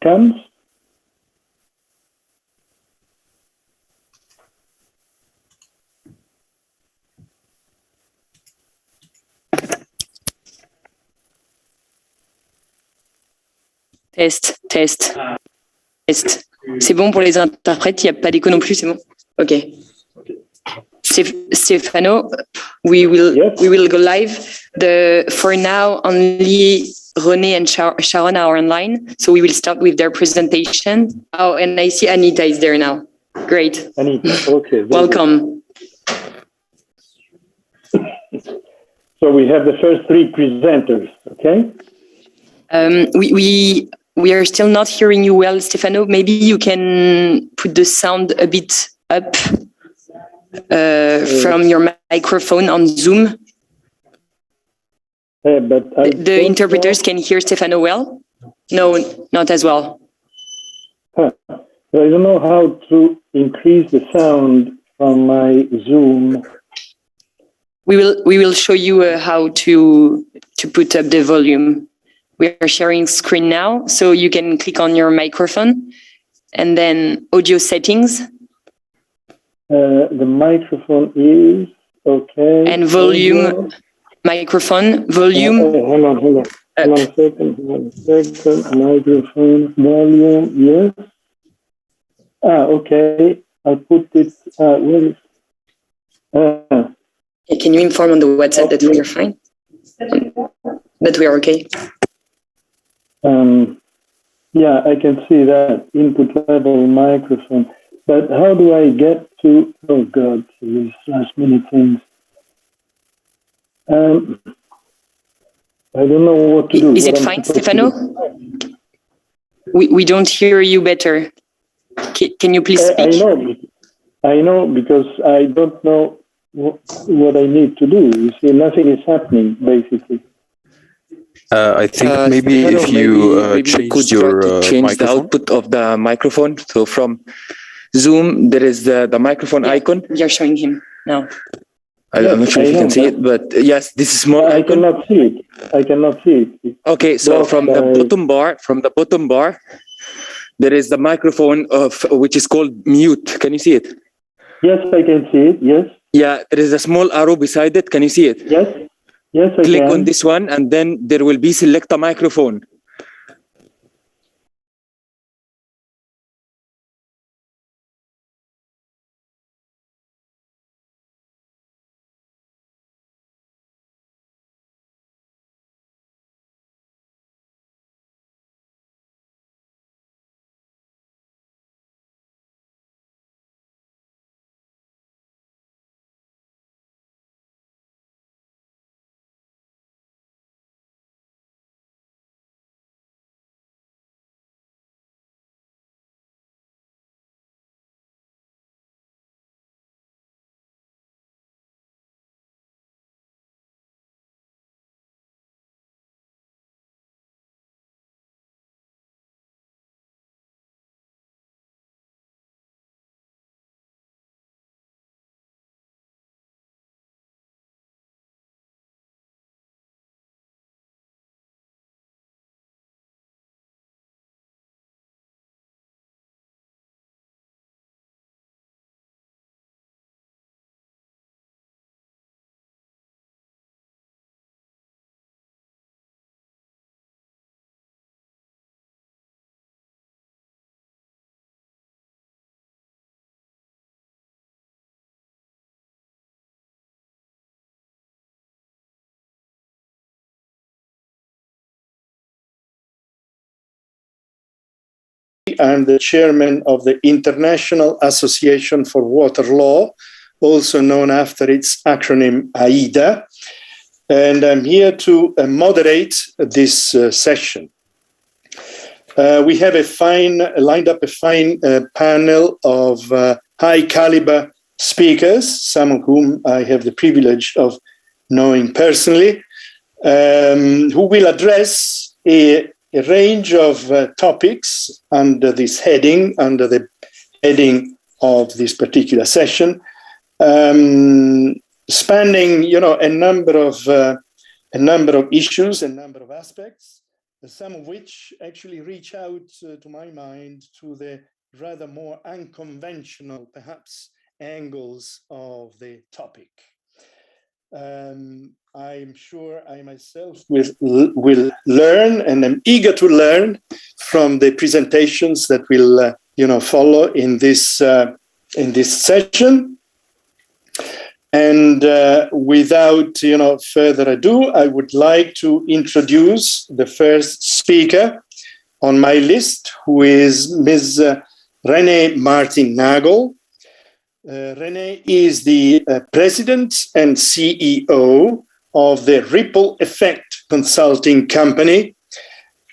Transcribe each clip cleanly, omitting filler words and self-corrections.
comes. Test, test, test. C'est bon pour les interprètes, il n'y a pas d'écho non plus, c'est bon? Ok. Stefano, we will go live. For now, only René and Sharon are online, so we will start with their presentation. Oh, and I see Anita is there now. Great. Anita, okay. Welcome. So we have the first three presenters, okay? We are still not hearing you well, Stefano. Maybe you can put the sound a bit up from your microphone on Zoom. But the interpreters can hear Stefano well? No, not as well. I don't know how to increase the sound from my Zoom. We will show you how to put up the volume. We are sharing screen now, so you can click on your microphone and then audio settings. The microphone is okay. And volume, audio. Microphone, volume. Hold on a second. Microphone, volume, yes. Okay. I'll put it, Can you inform on the WhatsApp that we are fine? That we are okay? Yeah, I can see that input level microphone, but how do I get to, oh God, these last minute things. I don't know what to do. Is it fine, Stefano? We don't hear you better. Can you please speak? I know because I don't know what I need to do. You see, nothing is happening, basically. I think maybe if you change the output of the microphone. So from Zoom, there is the microphone icon. You're showing him now. I'm not sure if you can see it, but yes, this is small I icon. I cannot see it. Okay, so from the bottom bar, there is the microphone which is called mute. Can you see it? Yes, I can see it. Yes. Yeah, there is a small arrow beside it. Can you see it? Yes. Yes, I Click can. on this one, and then there will be select a microphone. I'm the chairman of the International Association for Water Law, also known after its acronym AIDA, and I'm here to moderate this session. We have lined up a fine panel of high caliber speakers, some of whom I have the privilege of knowing personally, who will address a range of topics under the heading of this particular session, spanning, a number of issues, a number of aspects, some of which actually reach out, to my mind, to the rather more unconventional, perhaps, angles of the topic. I'm sure I myself will learn, and I'm eager to learn from the presentations that will follow in this session. And without further ado, I would like to introduce the first speaker on my list, who is Ms. Renée Martin-Nagel. Renée is the president and CEO of the Ripple Effect Consulting Company,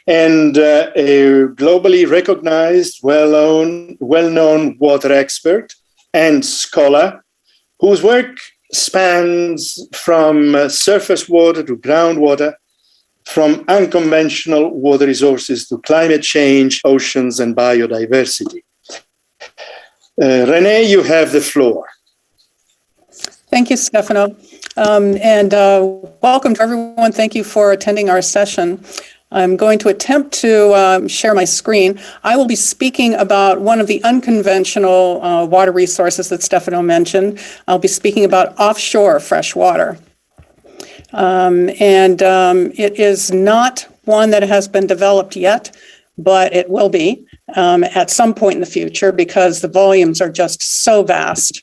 and a globally recognized, well-known water expert and scholar whose work spans from surface water to groundwater, from unconventional water resources to climate change, oceans, and biodiversity. Renée, you have the floor. Thank you, Stefano. And welcome to everyone. Thank you for attending our session. I'm going to attempt to share my screen. I will be speaking about one of the unconventional water resources that Stefano mentioned. I'll be speaking about offshore fresh water. It is not one that has been developed yet, but it will be at some point in the future because the volumes are just so vast.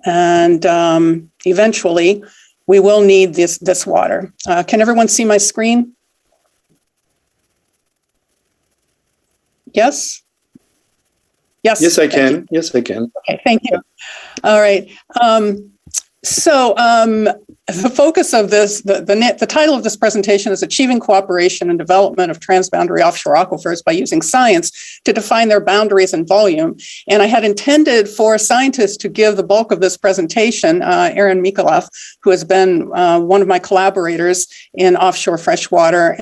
And eventually, we will need this water. Can everyone see my screen? Yes? Yes. Yes, I can. Yes, I can. Okay, thank you. All right. The focus of this, the title of this presentation is Achieving Cooperation and Development of Transboundary Offshore Aquifers by Using Science to Define Their Boundaries and Volume. And I had intended for scientists to give the bulk of this presentation, Aaron Mikalev, who has been one of my collaborators in offshore freshwater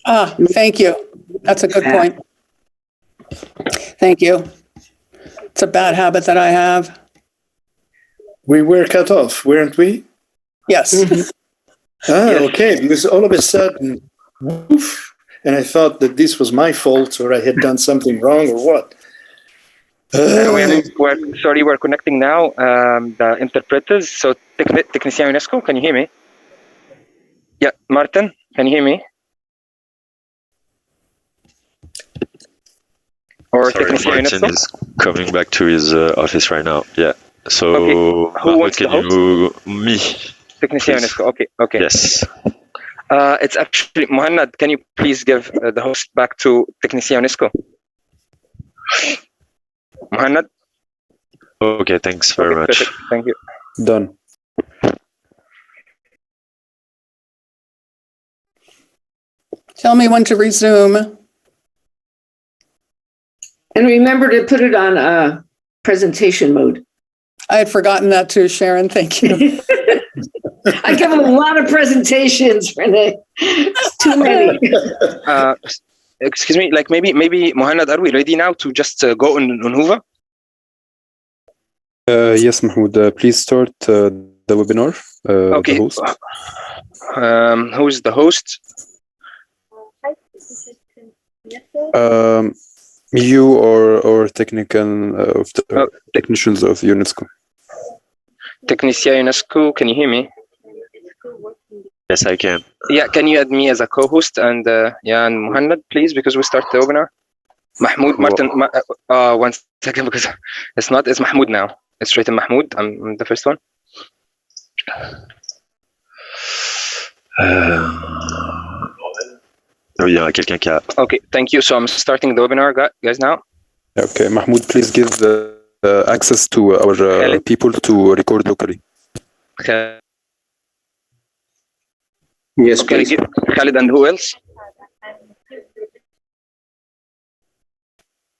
Thank you. That's a good point. Thank you. It's a bad habit that I have. We were cut off, weren't we? Yes. Okay. Because all of a sudden, woof, and I thought that this was my fault or I had done something wrong or what. We're connecting now the interpreters. So, Technicien UNESCO, can you hear me? Yeah, Martin, can you hear me? Or Sorry, Technicien Martin UNESCO? is coming back to his office right now. Yeah. So, Okay. Who wants to host? Me. Technicien UNESCO. Okay. Yes. It's actually Mohanad. Can you please give the host back to Technicien UNESCO? Mohanad. Okay. Thanks very much. Perfect. Thank you. Done. Tell me when to resume. And remember to put it on presentation mode. I had forgotten that too, Sharon. Thank you. I give a lot of presentations, Renee. It's too many. Excuse me, like maybe Mohanad, are we ready now to just go on Hoover? Yes, Mahmoud. Please start the webinar. Okay. The host. Who's the host? You or technicians of UNESCO. Technicien UNESCO, can you hear me? Yes, I can. Yeah, can you add me as a co-host and and Mohanad, please, because we start the webinar. Mahmoud, Martin, 1 second, because it's Mahmoud now. It's written Mahmoud. I'm the first one. Il y a quelqu'un qui a... Okay, thank you. So I'm starting the webinar, guys, now. Okay, Mahmoud, please give access to our people to record locally. Okay. Yes, please. Khalid, and who else?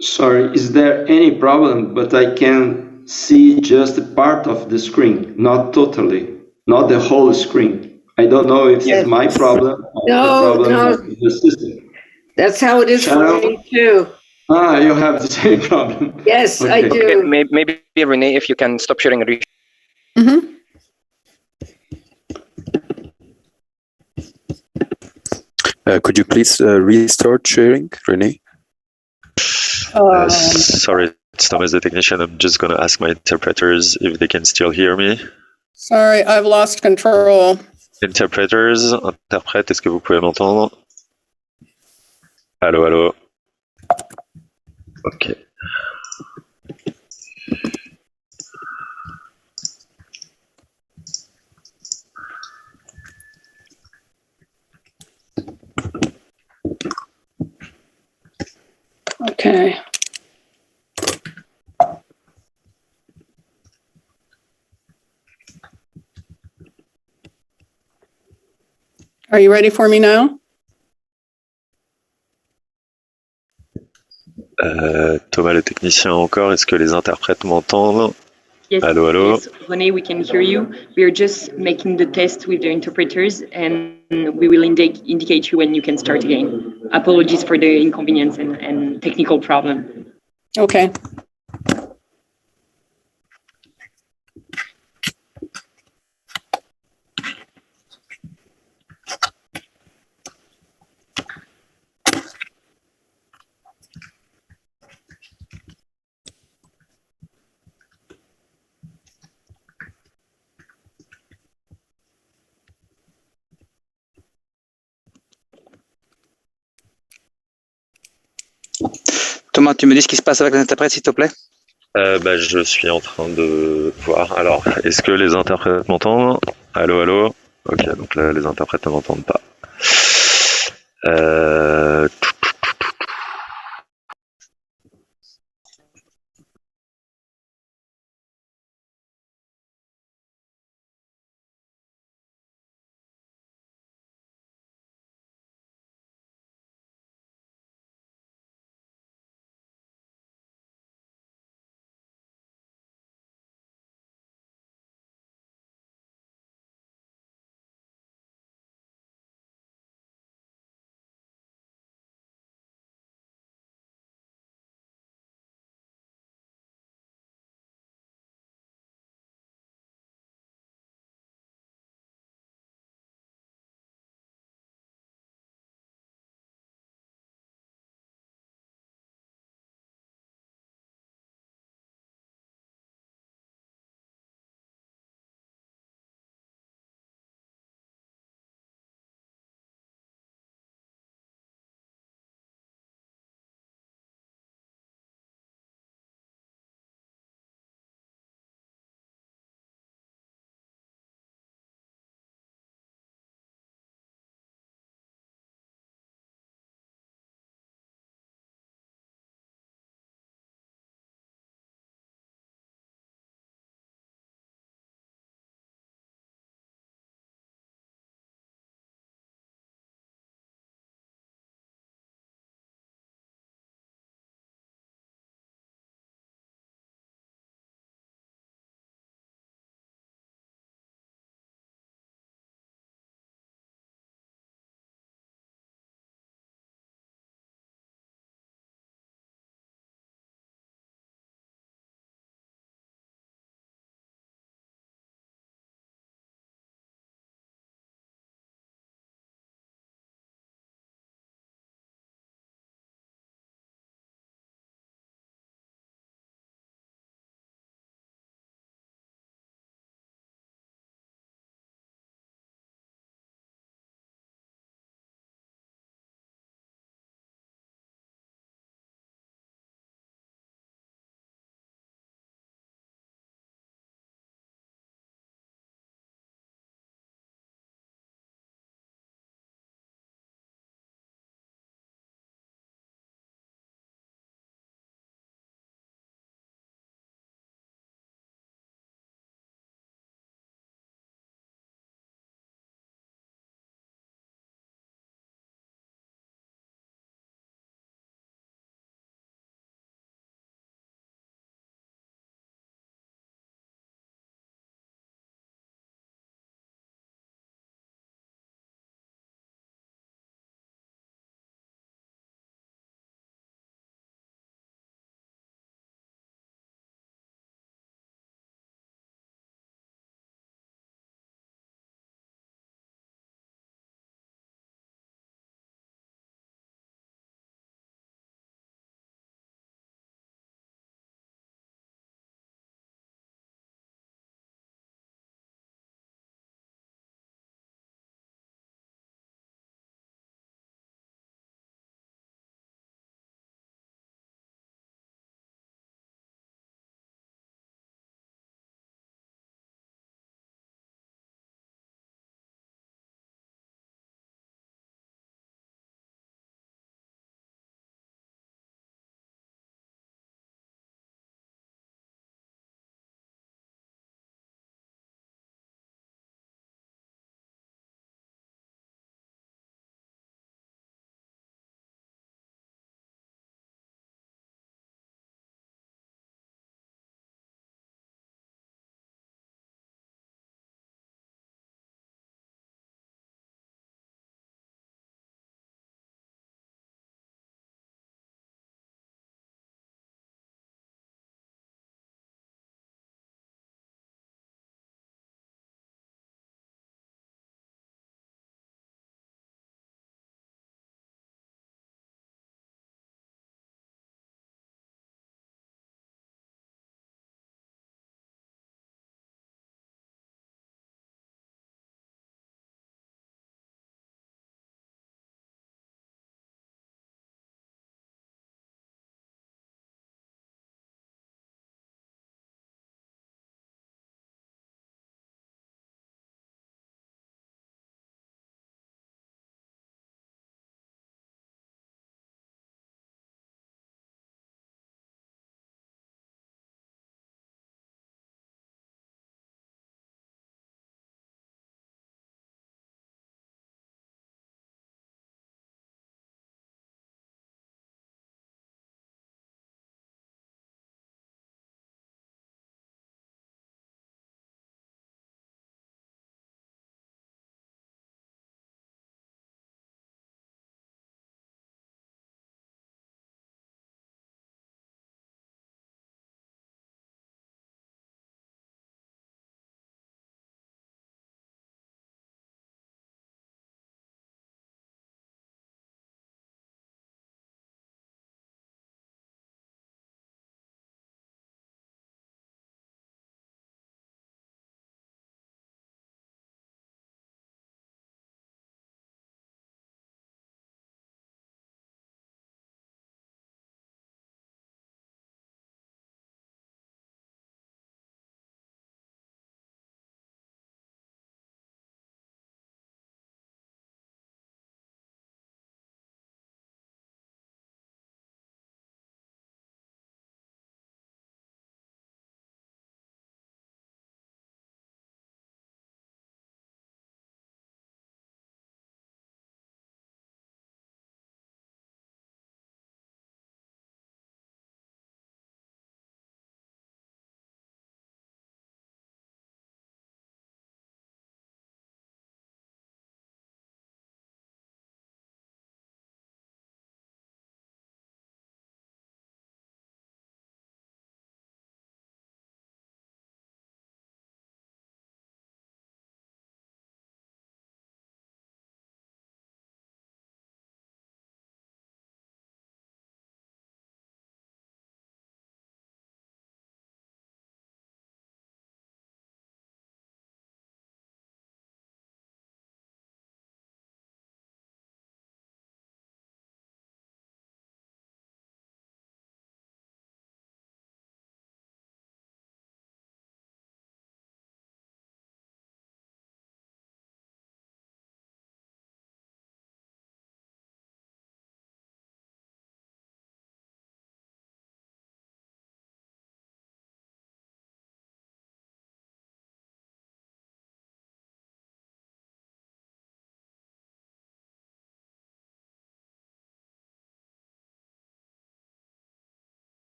Sorry, is there any problem? But I can see just a part of the screen, not totally, not the whole screen. I don't know if it's my problem or the problem of the system. That's how it is for me too. You have the same problem. Yes, okay. I do. Okay, maybe Renee, if you can stop sharing. Could you please restart sharing, Renee? Sorry, it's Thomas the technician. I'm just going to ask my interpreters if they can still hear me. Sorry, I've lost control. Interpreters, interprète, est-ce que vous pouvez m'entendre? Allô, allô. Ok. Okay. Are you ready for me now? Thomas le technicien encore, est-ce que les interprètes m'entendent? Yes, allô, allô. Yes, René, we can hear you. We are just making the test with the interpreters and we will indicate you when you can start again. Apologies for the inconvenience and technical problem. Okay. Thomas, tu me dis ce qui se passe avec les interprètes, s'il te plaît? Je suis en train de voir. Alors, est-ce que les interprètes m'entendent? Allô, allô? Ok, donc là, les interprètes ne m'entendent pas.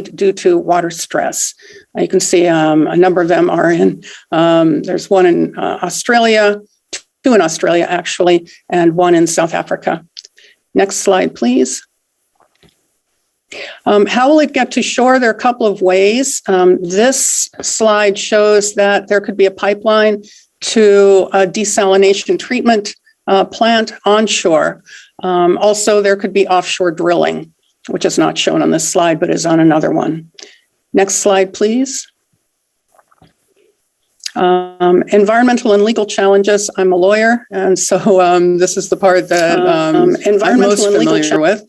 due to water stress. You can see a number of them are in, there's one in Australia, two in Australia actually, and one in South Africa. Next slide, please. How will it get to shore? There are a couple of ways. This slide shows that there could be a pipeline to a desalination treatment plant onshore. Also, there could be offshore drilling, which is not shown on this slide, but is on another one. Next slide, please. Environmental and legal challenges. I'm a lawyer, and so this is the part that I'm most familiar with.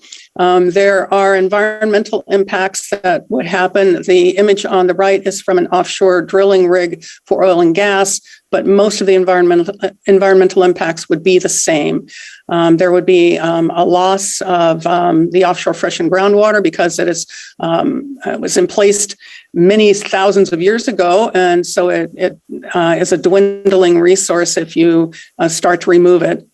There are environmental impacts that would happen. The image on the right is from an offshore drilling rig for oil and gas, but most of the environmental impacts would be the same. There would be a loss of the offshore fresh and groundwater because it was emplaced many thousands of years ago, and so it is a dwindling resource if you start to remove it.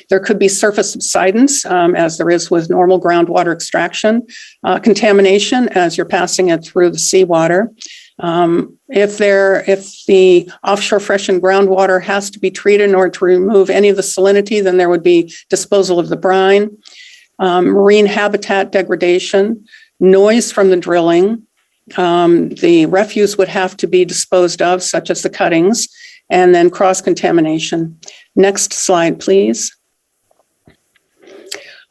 There could be surface subsidence, as there is with normal groundwater extraction, contamination as you're passing it through the seawater. If the offshore fresh and groundwater has to be treated in order to remove any of the salinity, then there would be disposal of the brine, marine habitat degradation, noise from the drilling. The refuse would have to be disposed of, such as the cuttings, and then cross-contamination. Next slide, please.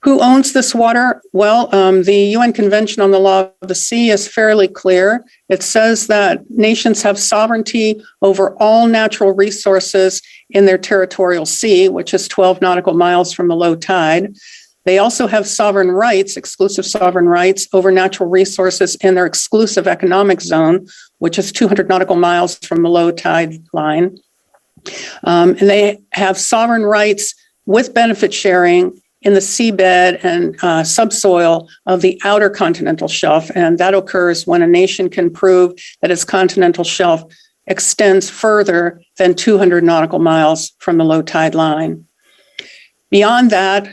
Who owns this water? Well, the UN Convention on the Law of the Sea is fairly clear. It says that nations have sovereignty over all natural resources in their territorial sea, which is 12 nautical miles from the low tide. They also have sovereign rights, exclusive sovereign rights over natural resources in their exclusive economic zone, which is 200 nautical miles from the low tide line. And they have sovereign rights with benefit sharing in the seabed and subsoil of the outer continental shelf. And that occurs when a nation can prove that its continental shelf extends further than 200 nautical miles from the low tide line. Beyond that,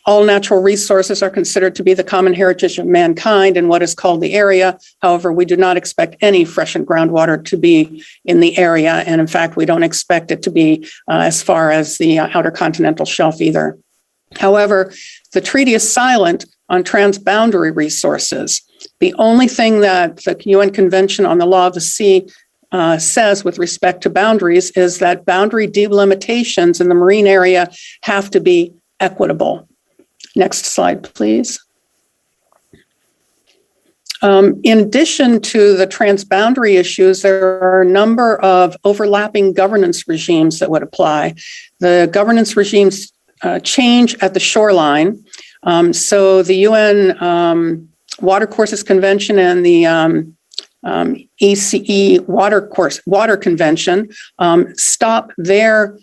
all natural resources are considered to be the common heritage of mankind in what is called the area. However, we do not expect any fresh and groundwater to be in the area. And in fact, we don't expect it to be as far as the outer continental shelf either. However, the treaty is silent on transboundary resources. The only thing that the UN Convention on the Law of the Sea says with respect to boundaries is that boundary delimitations in the marine area have to be equitable. Next slide, please. In addition to the transboundary issues, there are a number of overlapping governance regimes that would apply. The governance regimes change at the shoreline. So the UN Watercourses Convention and the ECE Water Convention stop their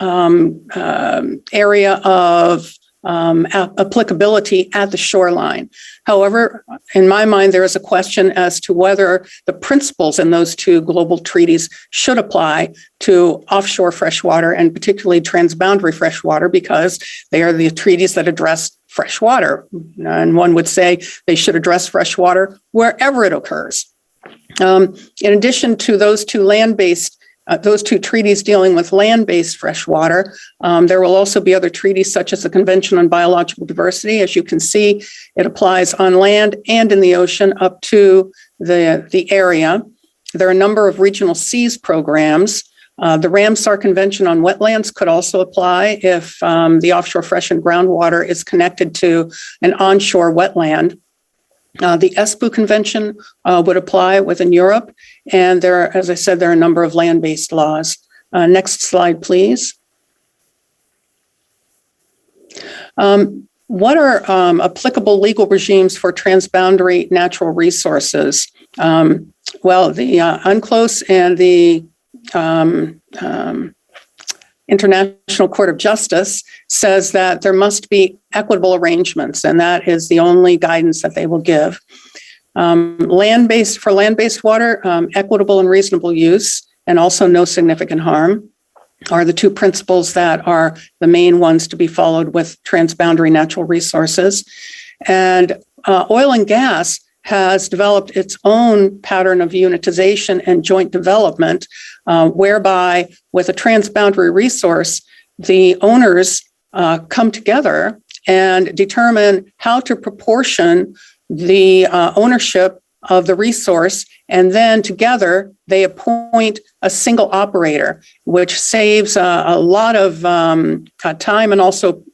area of applicability at the shoreline. However, in my mind, there is a question as to whether the principles in those two global treaties should apply to offshore freshwater and particularly transboundary freshwater, because they are the treaties that address freshwater. And one would say they should address freshwater wherever it occurs. In addition to those two those two treaties dealing with land-based freshwater, there will also be other treaties such as the Convention on Biological Diversity. As you can see, it applies on land and in the ocean up to the area. There are a number of regional seas programs. The Ramsar Convention on Wetlands could also apply if the offshore fresh and groundwater is connected to an onshore wetland. The ESPU Convention would apply within Europe. And there, as I said, there are a number of land-based laws. Next slide, please. What are applicable legal regimes for transboundary natural resources? Well, the UNCLOS and the International Court of Justice says that there must be equitable arrangements, and that is the only guidance that they will give. For land-based water, equitable and reasonable use, and also no significant harm, are the two principles that are the main ones to be followed with transboundary natural resources. And oil and gas has developed its own pattern of unitization and joint development, whereby with a transboundary resource, the owners come together and determine how to proportion the ownership of the resource, and then together they appoint a single operator, which saves a lot of time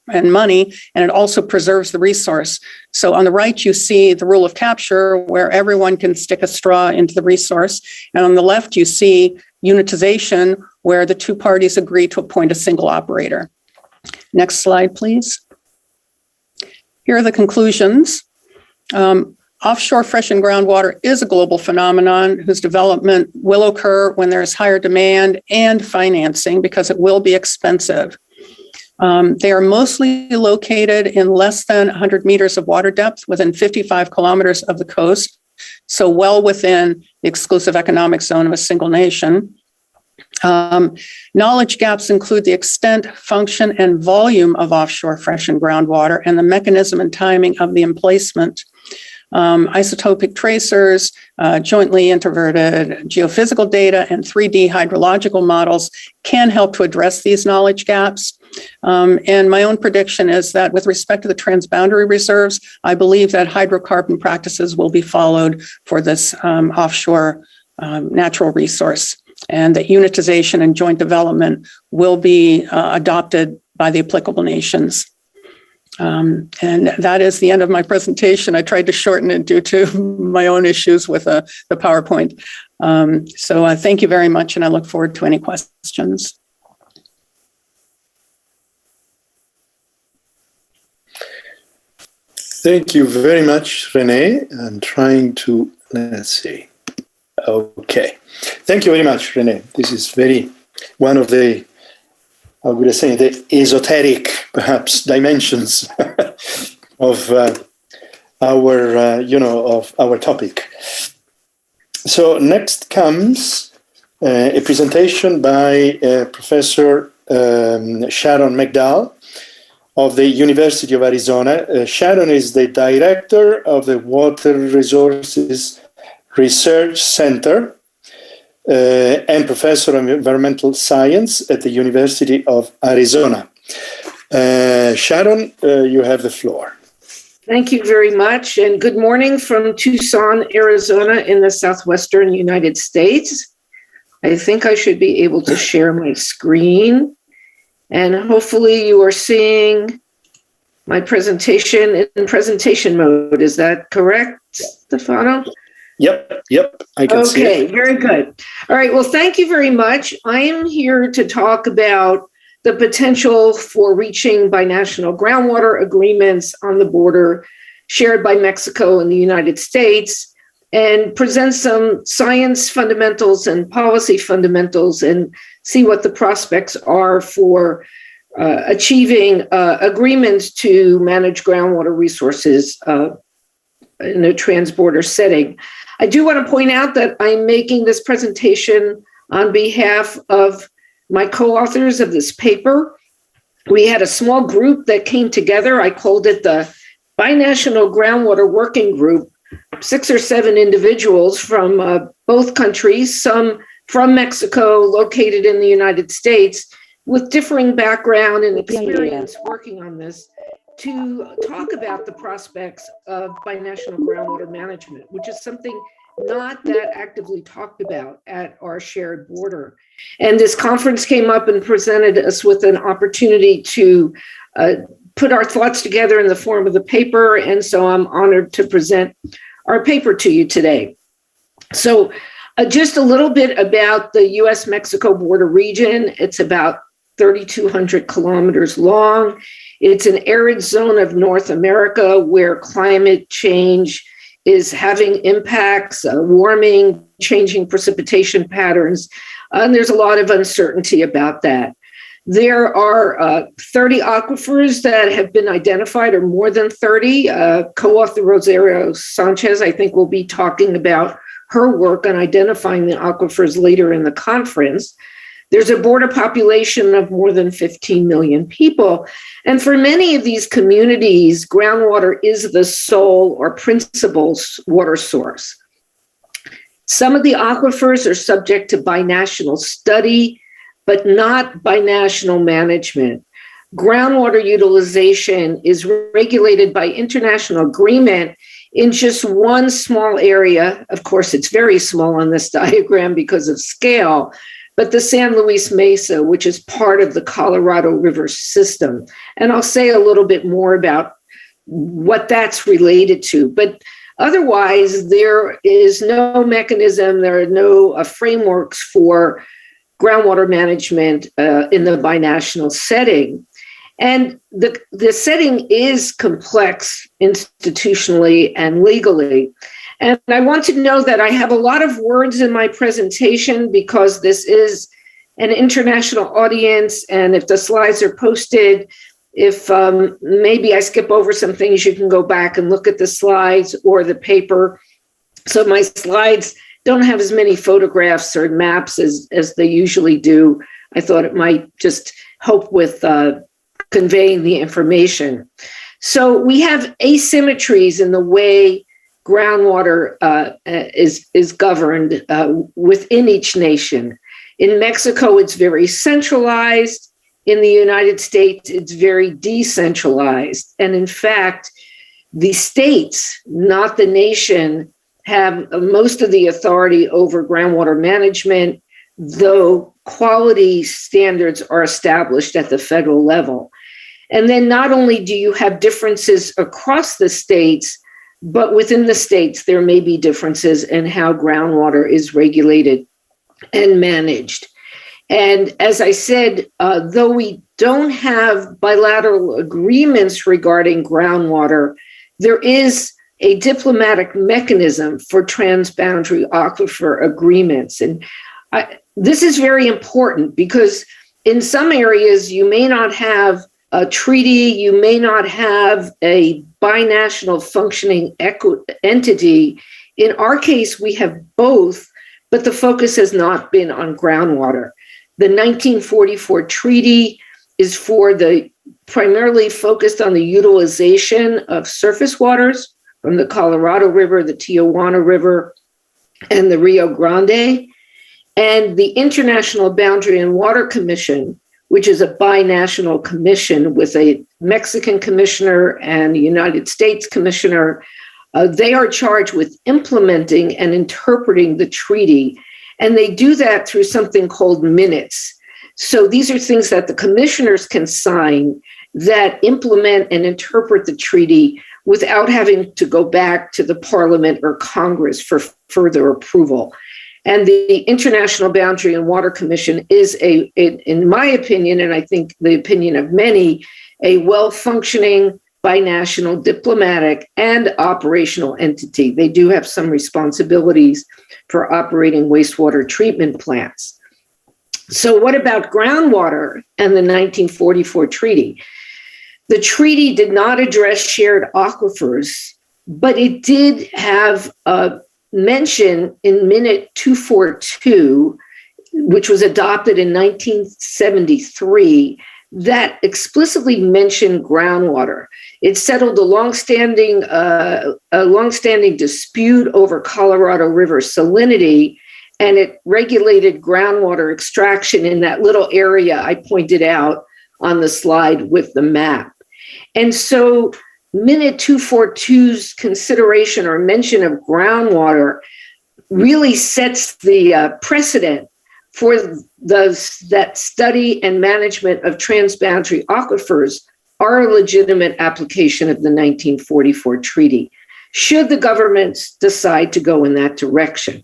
and money, and it also preserves the resource. So on the right, you see the rule of capture, where everyone can stick a straw into the resource, and on the left, you see unitization, where the two parties agree to appoint a single operator. Next slide, please. Here are the conclusions. Offshore fresh and groundwater is a global phenomenon whose development will occur when there is higher demand and financing, because it will be expensive. They are mostly located in less than 100 meters of water depth within 55 kilometers of the coast, so well within the exclusive economic zone of a single nation. Knowledge gaps include the extent, function, and volume of offshore fresh and groundwater and the mechanism and timing of the emplacement. Isotopic tracers, jointly introverted geophysical data, and 3D hydrological models can help to address these knowledge gaps. And my own prediction is that with respect to the transboundary reserves, I believe that hydrocarbon practices will be followed for this offshore natural resource, and that unitization and joint development will be adopted by the applicable nations. And that is the end of my presentation. I tried to shorten it due to my own issues with the PowerPoint. So thank you very much, and I look forward to any questions. Thank you very much, Renee. I'm trying to, let's see. Okay. Thank you very much, Renee. This is one of the, I would say, the esoteric, perhaps, dimensions of our topic. So next comes a presentation by Professor Sharon McDowell of the University of Arizona. Sharon is the director of the Water Resources Research Center and professor of environmental science at the University of Arizona. Sharon, you have the floor. Thank you very much, and good morning from Tucson, Arizona in the southwestern United States. I think I should be able to share my screen, and hopefully you are seeing my presentation in presentation mode. Is that correct, Stefano? Yep, I can see it. Okay, very good. All right, well, thank you very much. I am here to talk about the potential for reaching binational groundwater agreements on the border shared by Mexico and the United States, and present some science fundamentals and policy fundamentals and see what the prospects are for achieving agreements to manage groundwater resources in a transborder setting. I do want to point out that I'm making this presentation on behalf of my co-authors of this paper. We had a small group that came together. I called it the Binational Groundwater Working Group, 6 or 7 individuals from both countries, some from Mexico, located in the United States, with differing background and experience working on this, to talk about the prospects of binational groundwater management, which is something not that actively talked about at our shared border. And this conference came up and presented us with an opportunity to put our thoughts together in the form of the paper. And so I'm honored to present our paper to you today. So just a little bit about the US-Mexico border region. It's about 3,200 kilometers long. It's an arid zone of North America where climate change is having impacts, warming, changing precipitation patterns, and there's a lot of uncertainty about that. There are 30 aquifers that have been identified, or more than 30. Co-author Rosario Sanchez, I think, will be talking about her work on identifying the aquifers later in the conference. There's a border population of more than 15 million people. And for many of these communities, groundwater is the sole or principal water source. Some of the aquifers are subject to binational study, but not binational management. Groundwater utilization is regulated by international agreement in just one small area. Of course, it's very small on this diagram because of scale, but the San Luis Mesa, which is part of the Colorado River system. And I'll say a little bit more about what that's related to. But otherwise, there is no mechanism, there are no frameworks for groundwater management in the binational setting. And the setting is complex institutionally and legally. And I want to know that I have a lot of words in my presentation because this is an international audience. And if the slides are posted, if maybe I skip over some things, you can go back and look at the slides or the paper. So my slides don't have as many photographs or maps as they usually do. I thought it might just help with conveying the information. So we have asymmetries in the way groundwater is governed within each nation. In Mexico, it's very centralized. In the United States, it's very decentralized. And in fact, the states, not the nation, have most of the authority over groundwater management, though quality standards are established at the federal level. And then not only do you have differences across the states, but within the states, there may be differences in how groundwater is regulated and managed. And as I said, though we don't have bilateral agreements regarding groundwater, there is a diplomatic mechanism for transboundary aquifer agreements. And this is very important because in some areas, you may not have a treaty, you may not have a binational functioning entity. In our case, we have both, but the focus has not been on groundwater. The 1944 treaty is primarily focused on the utilization of surface waters from the Colorado River, the Tijuana River, and the Rio Grande. And the International Boundary and Water Commission, which is a binational commission with a Mexican commissioner and a United States commissioner, they are charged with implementing and interpreting the treaty. And they do that through something called minutes. So these are things that the commissioners can sign that implement and interpret the treaty without having to go back to the Parliament or Congress for further approval. And the International Boundary and Water Commission is in my opinion, and I think the opinion of many, a well-functioning binational diplomatic and operational entity. They do have some responsibilities for operating wastewater treatment plants. So what about groundwater and the 1944 treaty? The treaty did not address shared aquifers, but it did have a mention in Minute 242, which was adopted in 1973, that explicitly mentioned groundwater. It settled a longstanding dispute over Colorado River salinity, and it regulated groundwater extraction in that little area I pointed out on the slide with the map. And so Minute 242's consideration or mention of groundwater really sets the precedent for that study and management of transboundary aquifers are a legitimate application of the 1944 treaty, should the governments decide to go in that direction.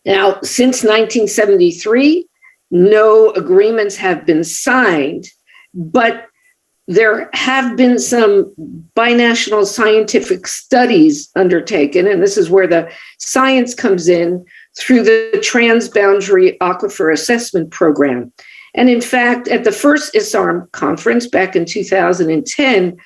Now, since 1973, no agreements have been signed, but there have been some binational scientific studies undertaken, and this is where the science comes in through the Transboundary Aquifer Assessment Program. And in fact, at the first ISARM conference back in 2010,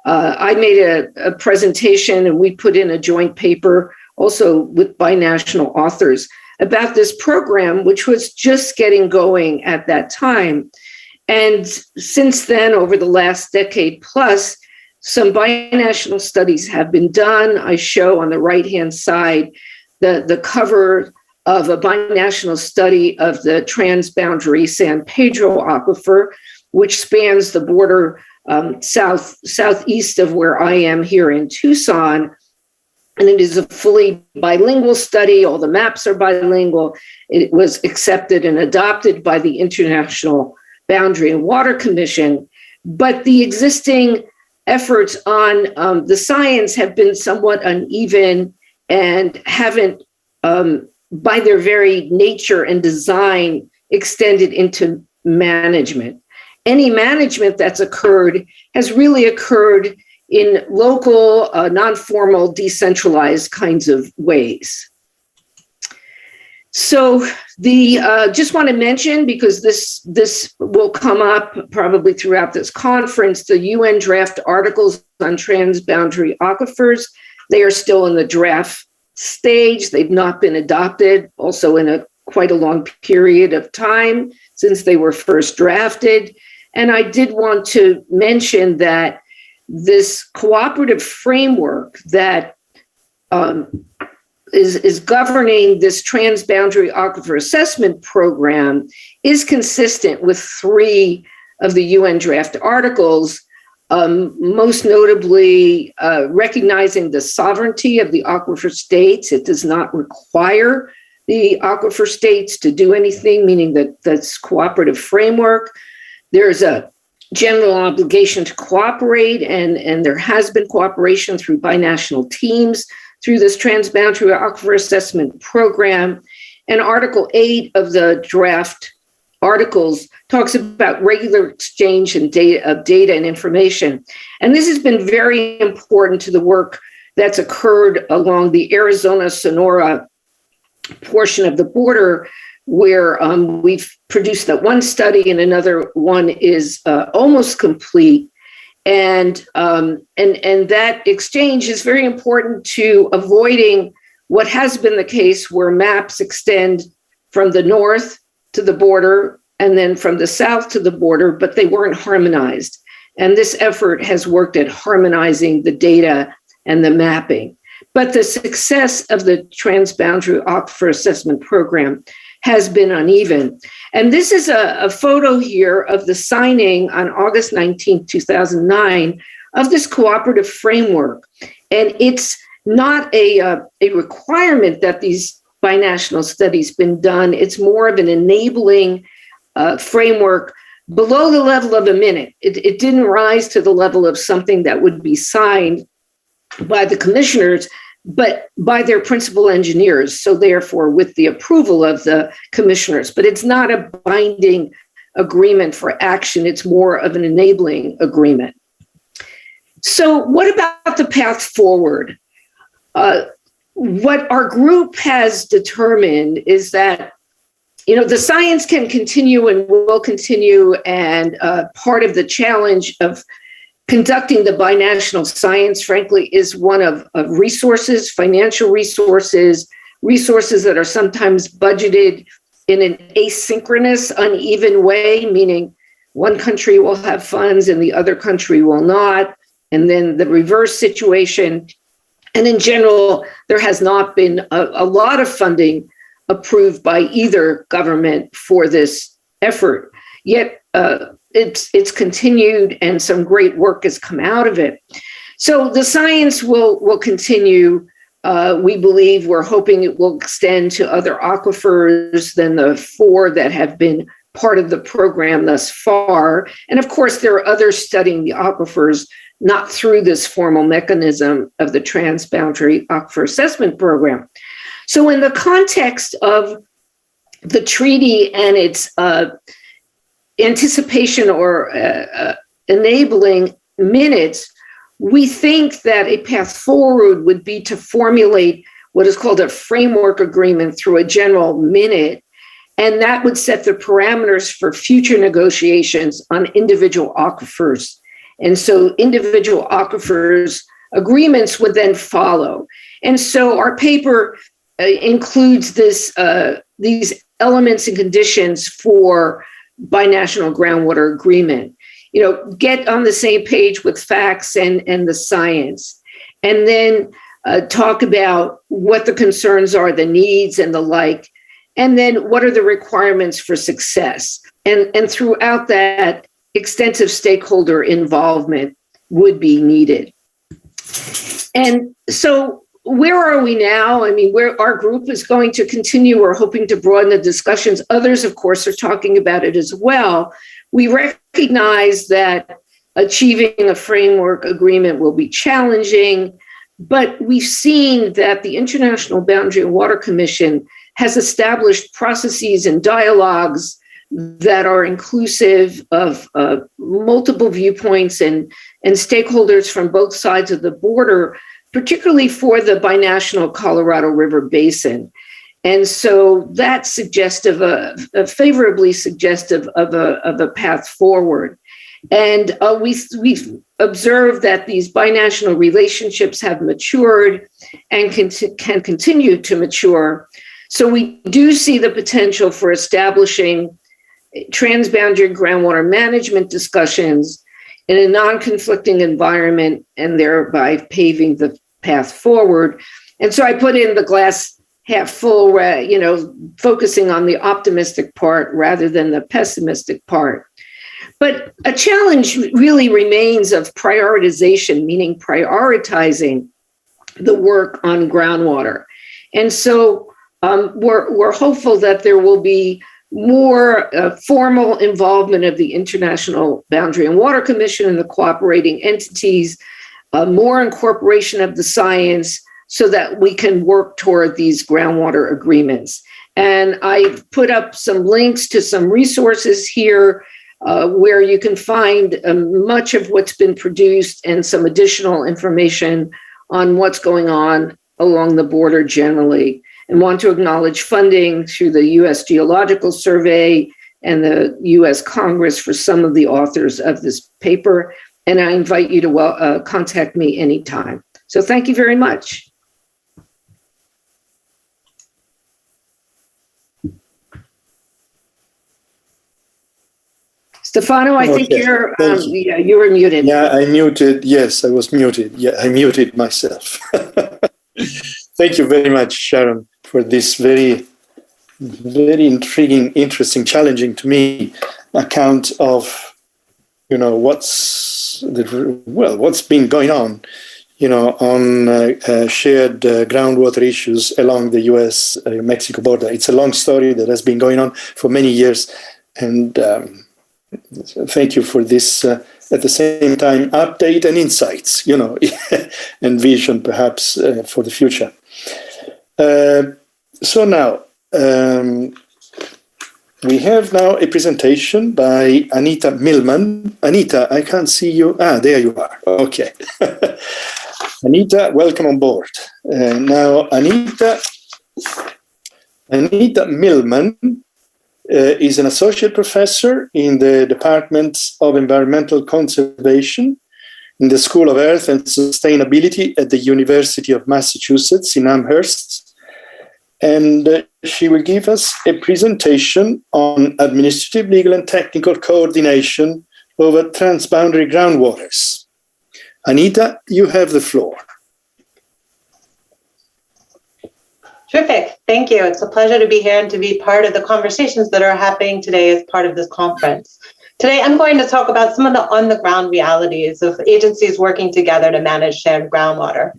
I made a presentation and we put in a joint paper also with binational authors about this program, which was just getting going at that time. And since then, over the last decade plus, some binational studies have been done. I show on the right-hand side the cover of a binational study of the Transboundary San Pedro Aquifer, which spans the border southeast of where I am here in Tucson. And it is a fully bilingual study. All the maps are bilingual. It was accepted and adopted by the International Boundary and Water Commission. But the existing efforts on the science have been somewhat uneven and haven't, by their very nature and design, extended into management. Any management that's occurred has really occurred in local, non-formal, decentralized kinds of ways. So just want to mention, because this will come up probably throughout this conference, the UN draft articles on transboundary aquifers. They are still in the draft stage. They've not been adopted, also in quite a long period of time since they were first drafted. And I did want to mention that this cooperative framework that is governing this Transboundary Aquifer Assessment Program is consistent with 3 of the UN draft articles, most notably recognizing the sovereignty of the aquifer states. It does not require the aquifer states to do anything, meaning that that's cooperative framework. There's a general obligation to cooperate, and there has been cooperation through binational teams through this Transboundary Aquifer Assessment Program. And Article 8 of the draft articles talks about regular exchange of data and information. And this has been very important to the work that's occurred along the Arizona-Sonora portion of the border, where we've produced that one study and another one is almost complete. And that exchange is very important to avoiding what has been the case, where maps extend from the north to the border and then from the south to the border, but they weren't harmonized. And this effort has worked at harmonizing the data and the mapping. But the success of the Transboundary Aquifer Assessment Program has been uneven. And this is a photo here of the signing on August 19, 2009 of this cooperative framework. And it's not a requirement that these binational studies been done. It's more of an enabling framework below the level of a minute. It didn't rise to the level of something that would be signed by the commissioners, but by their principal engineers, so therefore with the approval of the commissioners. But it's not a binding agreement for action, it's more of an enabling agreement. So what about the path forward? What our group has determined is that, the science can continue and will continue, and part of the challenge of conducting the binational science, frankly, is one of resources, financial resources, resources that are sometimes budgeted in an asynchronous, uneven way, meaning one country will have funds and the other country will not, and then the reverse situation. And in general, there has not been a lot of funding approved by either government for this effort. Yet it's continued, and some great work has come out of it. So the science will continue. We believe, we're hoping it will extend to other aquifers than the 4 that have been part of the program thus far. And of course, there are others studying the aquifers, not through this formal mechanism of the Transboundary Aquifer Assessment Program. So in the context of the treaty and its anticipation or enabling minutes, we think that a path forward would be to formulate what is called a framework agreement through a general minute, and that would set the parameters for future negotiations on individual aquifers. And so individual aquifers agreements would then follow. And so our paper includes these elements and conditions for binational groundwater agreement. Get on the same page with facts and the science, and then talk about what the concerns are, the needs and the like, and then what are the requirements for success. And throughout that, extensive stakeholder involvement would be needed. And so where are we now? I mean, where our group is going to continue. We're hoping to broaden the discussions. Others, of course, are talking about it as well. We recognize that achieving a framework agreement will be challenging, but we've seen that the International Boundary and Water Commission has established processes and dialogues that are inclusive of multiple viewpoints and stakeholders from both sides of the border, particularly for the binational Colorado River Basin. And so that's favorably suggestive of a path forward. And we've observed that these binational relationships have matured and can continue to mature. So we do see the potential for establishing transboundary groundwater management discussions in a non-conflicting environment and thereby paving the path forward. And so I put in the glass half full, focusing on the optimistic part rather than the pessimistic part. But a challenge really remains of prioritization, meaning prioritizing the work on groundwater. And so we're hopeful that there will be more formal involvement of the International Boundary and Water Commission and the cooperating entities, more incorporation of the science so that we can work toward these groundwater agreements. And I've put up some links to some resources here where you can find much of what's been produced and some additional information on what's going on along the border generally. And want to acknowledge funding through the U.S. Geological Survey and the U.S. Congress for some of the authors of this paper. And I invite you to contact me anytime. So thank you very much. Stefano, I think you were muted. Yeah, I muted. Yes, I was muted. Yeah, I muted myself. Thank you very much, Sharon, for this very, very intriguing, interesting, challenging to me account of, what's been going on, on shared groundwater issues along the U.S.-Mexico border. It's a long story that has been going on for many years, and thank you for this, at the same time, update and insights, and vision perhaps for the future. So now, we have now a presentation by Anita Millman. Anita, I can't see you. There you are. Okay. Anita, welcome on board. Now, Anita Millman is an associate professor in the Department of Environmental Conservation in the School of Earth and Sustainability at the University of Massachusetts in Amherst. And she will give us a presentation on administrative, legal, and technical coordination over transboundary groundwaters. Anita, you have the floor. Terrific. Thank you. It's a pleasure to be here and to be part of the conversations that are happening today as part of this conference. Today, I'm going to talk about some of the on-the-ground realities of agencies working together to manage shared groundwater.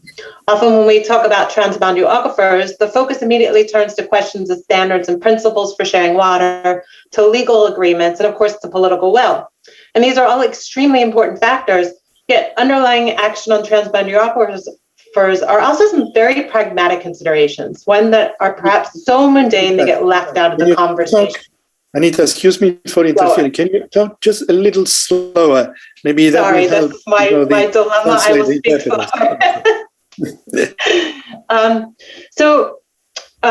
Often when we talk about transboundary aquifers, the focus immediately turns to questions of standards and principles for sharing water, to legal agreements, and of course, to political will. And these are all extremely important factors, yet underlying action on transboundary aquifers are also some very pragmatic considerations, one that are perhaps so mundane they get left out of the conversation. Anita, excuse me for interfering. Can you talk just a little slower? Maybe that will help. Sorry, that's my dilemma. I will speak slower.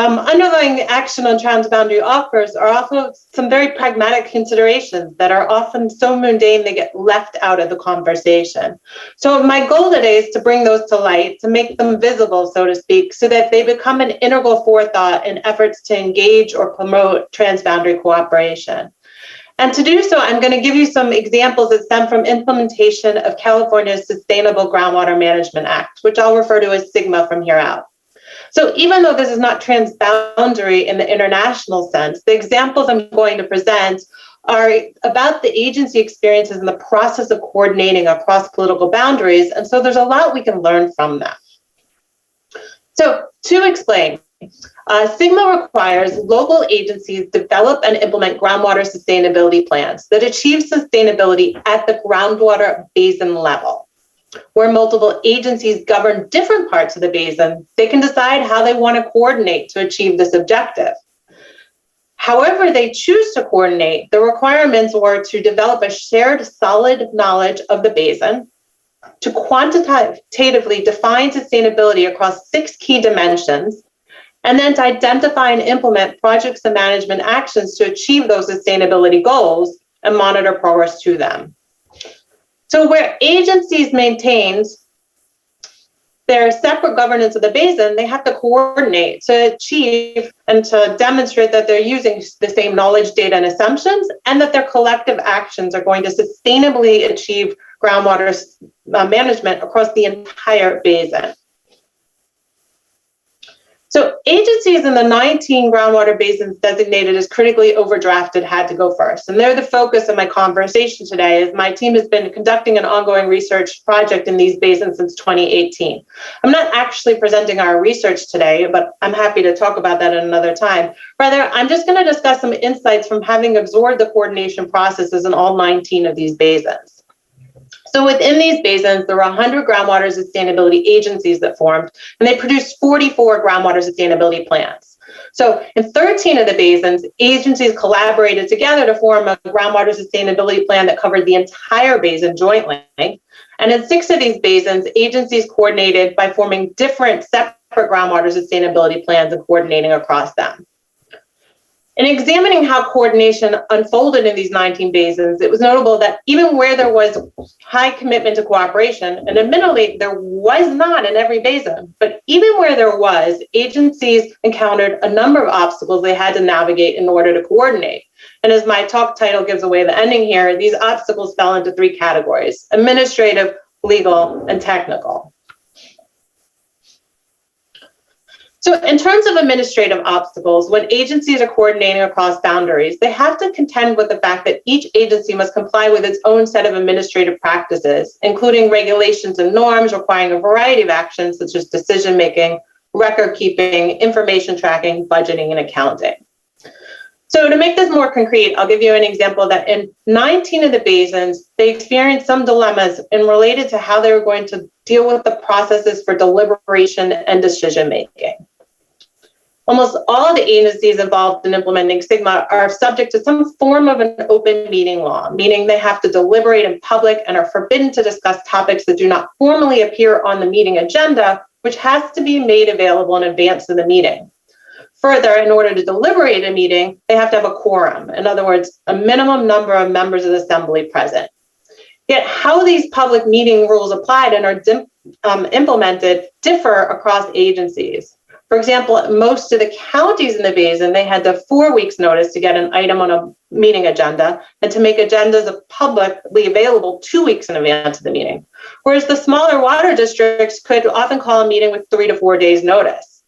underlying action on transboundary aquifers are also some very pragmatic considerations that are often so mundane they get left out of the conversation. So my goal today is to bring those to light, to make them visible, so to speak, so that they become an integral forethought in efforts to engage or promote transboundary cooperation. And to do so, I'm going to give you some examples that stem from implementation of California's Sustainable Groundwater Management Act, which I'll refer to as SGMA from here out. So even though this is not transboundary in the international sense, the examples I'm going to present are about the agency experiences in the process of coordinating across political boundaries. And so there's a lot we can learn from them. So to explain, SGMA requires local agencies develop and implement groundwater sustainability plans that achieve sustainability at the groundwater basin level. Where multiple agencies govern different parts of the basin, they can decide how they want to coordinate to achieve this objective. However they choose to coordinate, the requirements were to develop a shared solid knowledge of the basin, to quantitatively define sustainability across 6 key dimensions, and then to identify and implement projects and management actions to achieve those sustainability goals and monitor progress to them. So where agencies maintain their separate governance of the basin, they have to coordinate to achieve and to demonstrate that they're using the same knowledge, data, and assumptions, and that their collective actions are going to sustainably achieve groundwater management across the entire basin. So agencies in the 19 groundwater basins designated as critically overdrafted had to go first. And they're the focus of my conversation today, as my team has been conducting an ongoing research project in these basins since 2018. I'm not actually presenting our research today, but I'm happy to talk about that at another time. Rather, I'm just going to discuss some insights from having absorbed the coordination processes in all 19 of these basins. So within these basins, there were 100 groundwater sustainability agencies that formed, and they produced 44 groundwater sustainability plans. So in 13 of the basins, agencies collaborated together to form a groundwater sustainability plan that covered the entire basin jointly. And in 6 of these basins, agencies coordinated by forming different separate groundwater sustainability plans and coordinating across them. In examining how coordination unfolded in these 19 basins, it was notable that even where there was high commitment to cooperation, and admittedly there was not in every basin, but even where there was, agencies encountered a number of obstacles they had to navigate in order to coordinate. And as my talk title gives away the ending here, these obstacles fell into 3 categories: administrative, legal, and technical. So in terms of administrative obstacles, when agencies are coordinating across boundaries, they have to contend with the fact that each agency must comply with its own set of administrative practices, including regulations and norms requiring a variety of actions such as decision-making, record-keeping, information tracking, budgeting, and accounting. So to make this more concrete, I'll give you an example that in 19 of the basins, they experienced some dilemmas in related to how they were going to deal with the processes for deliberation and decision-making. Almost all the agencies involved in implementing SGMA are subject to some form of an open meeting law, meaning they have to deliberate in public and are forbidden to discuss topics that do not formally appear on the meeting agenda, which has to be made available in advance of the meeting. Further, in order to deliberate a meeting, they have to have a quorum. In other words, a minimum number of members of the assembly present. Yet how these public meeting rules applied and are implemented differ across agencies. For example, most of the counties in the basin, they had the 4 weeks notice to get an item on a meeting agenda and to make agendas publicly available 2 weeks in advance of the meeting. Whereas the smaller water districts could often call a meeting with 3 to 4 days notice.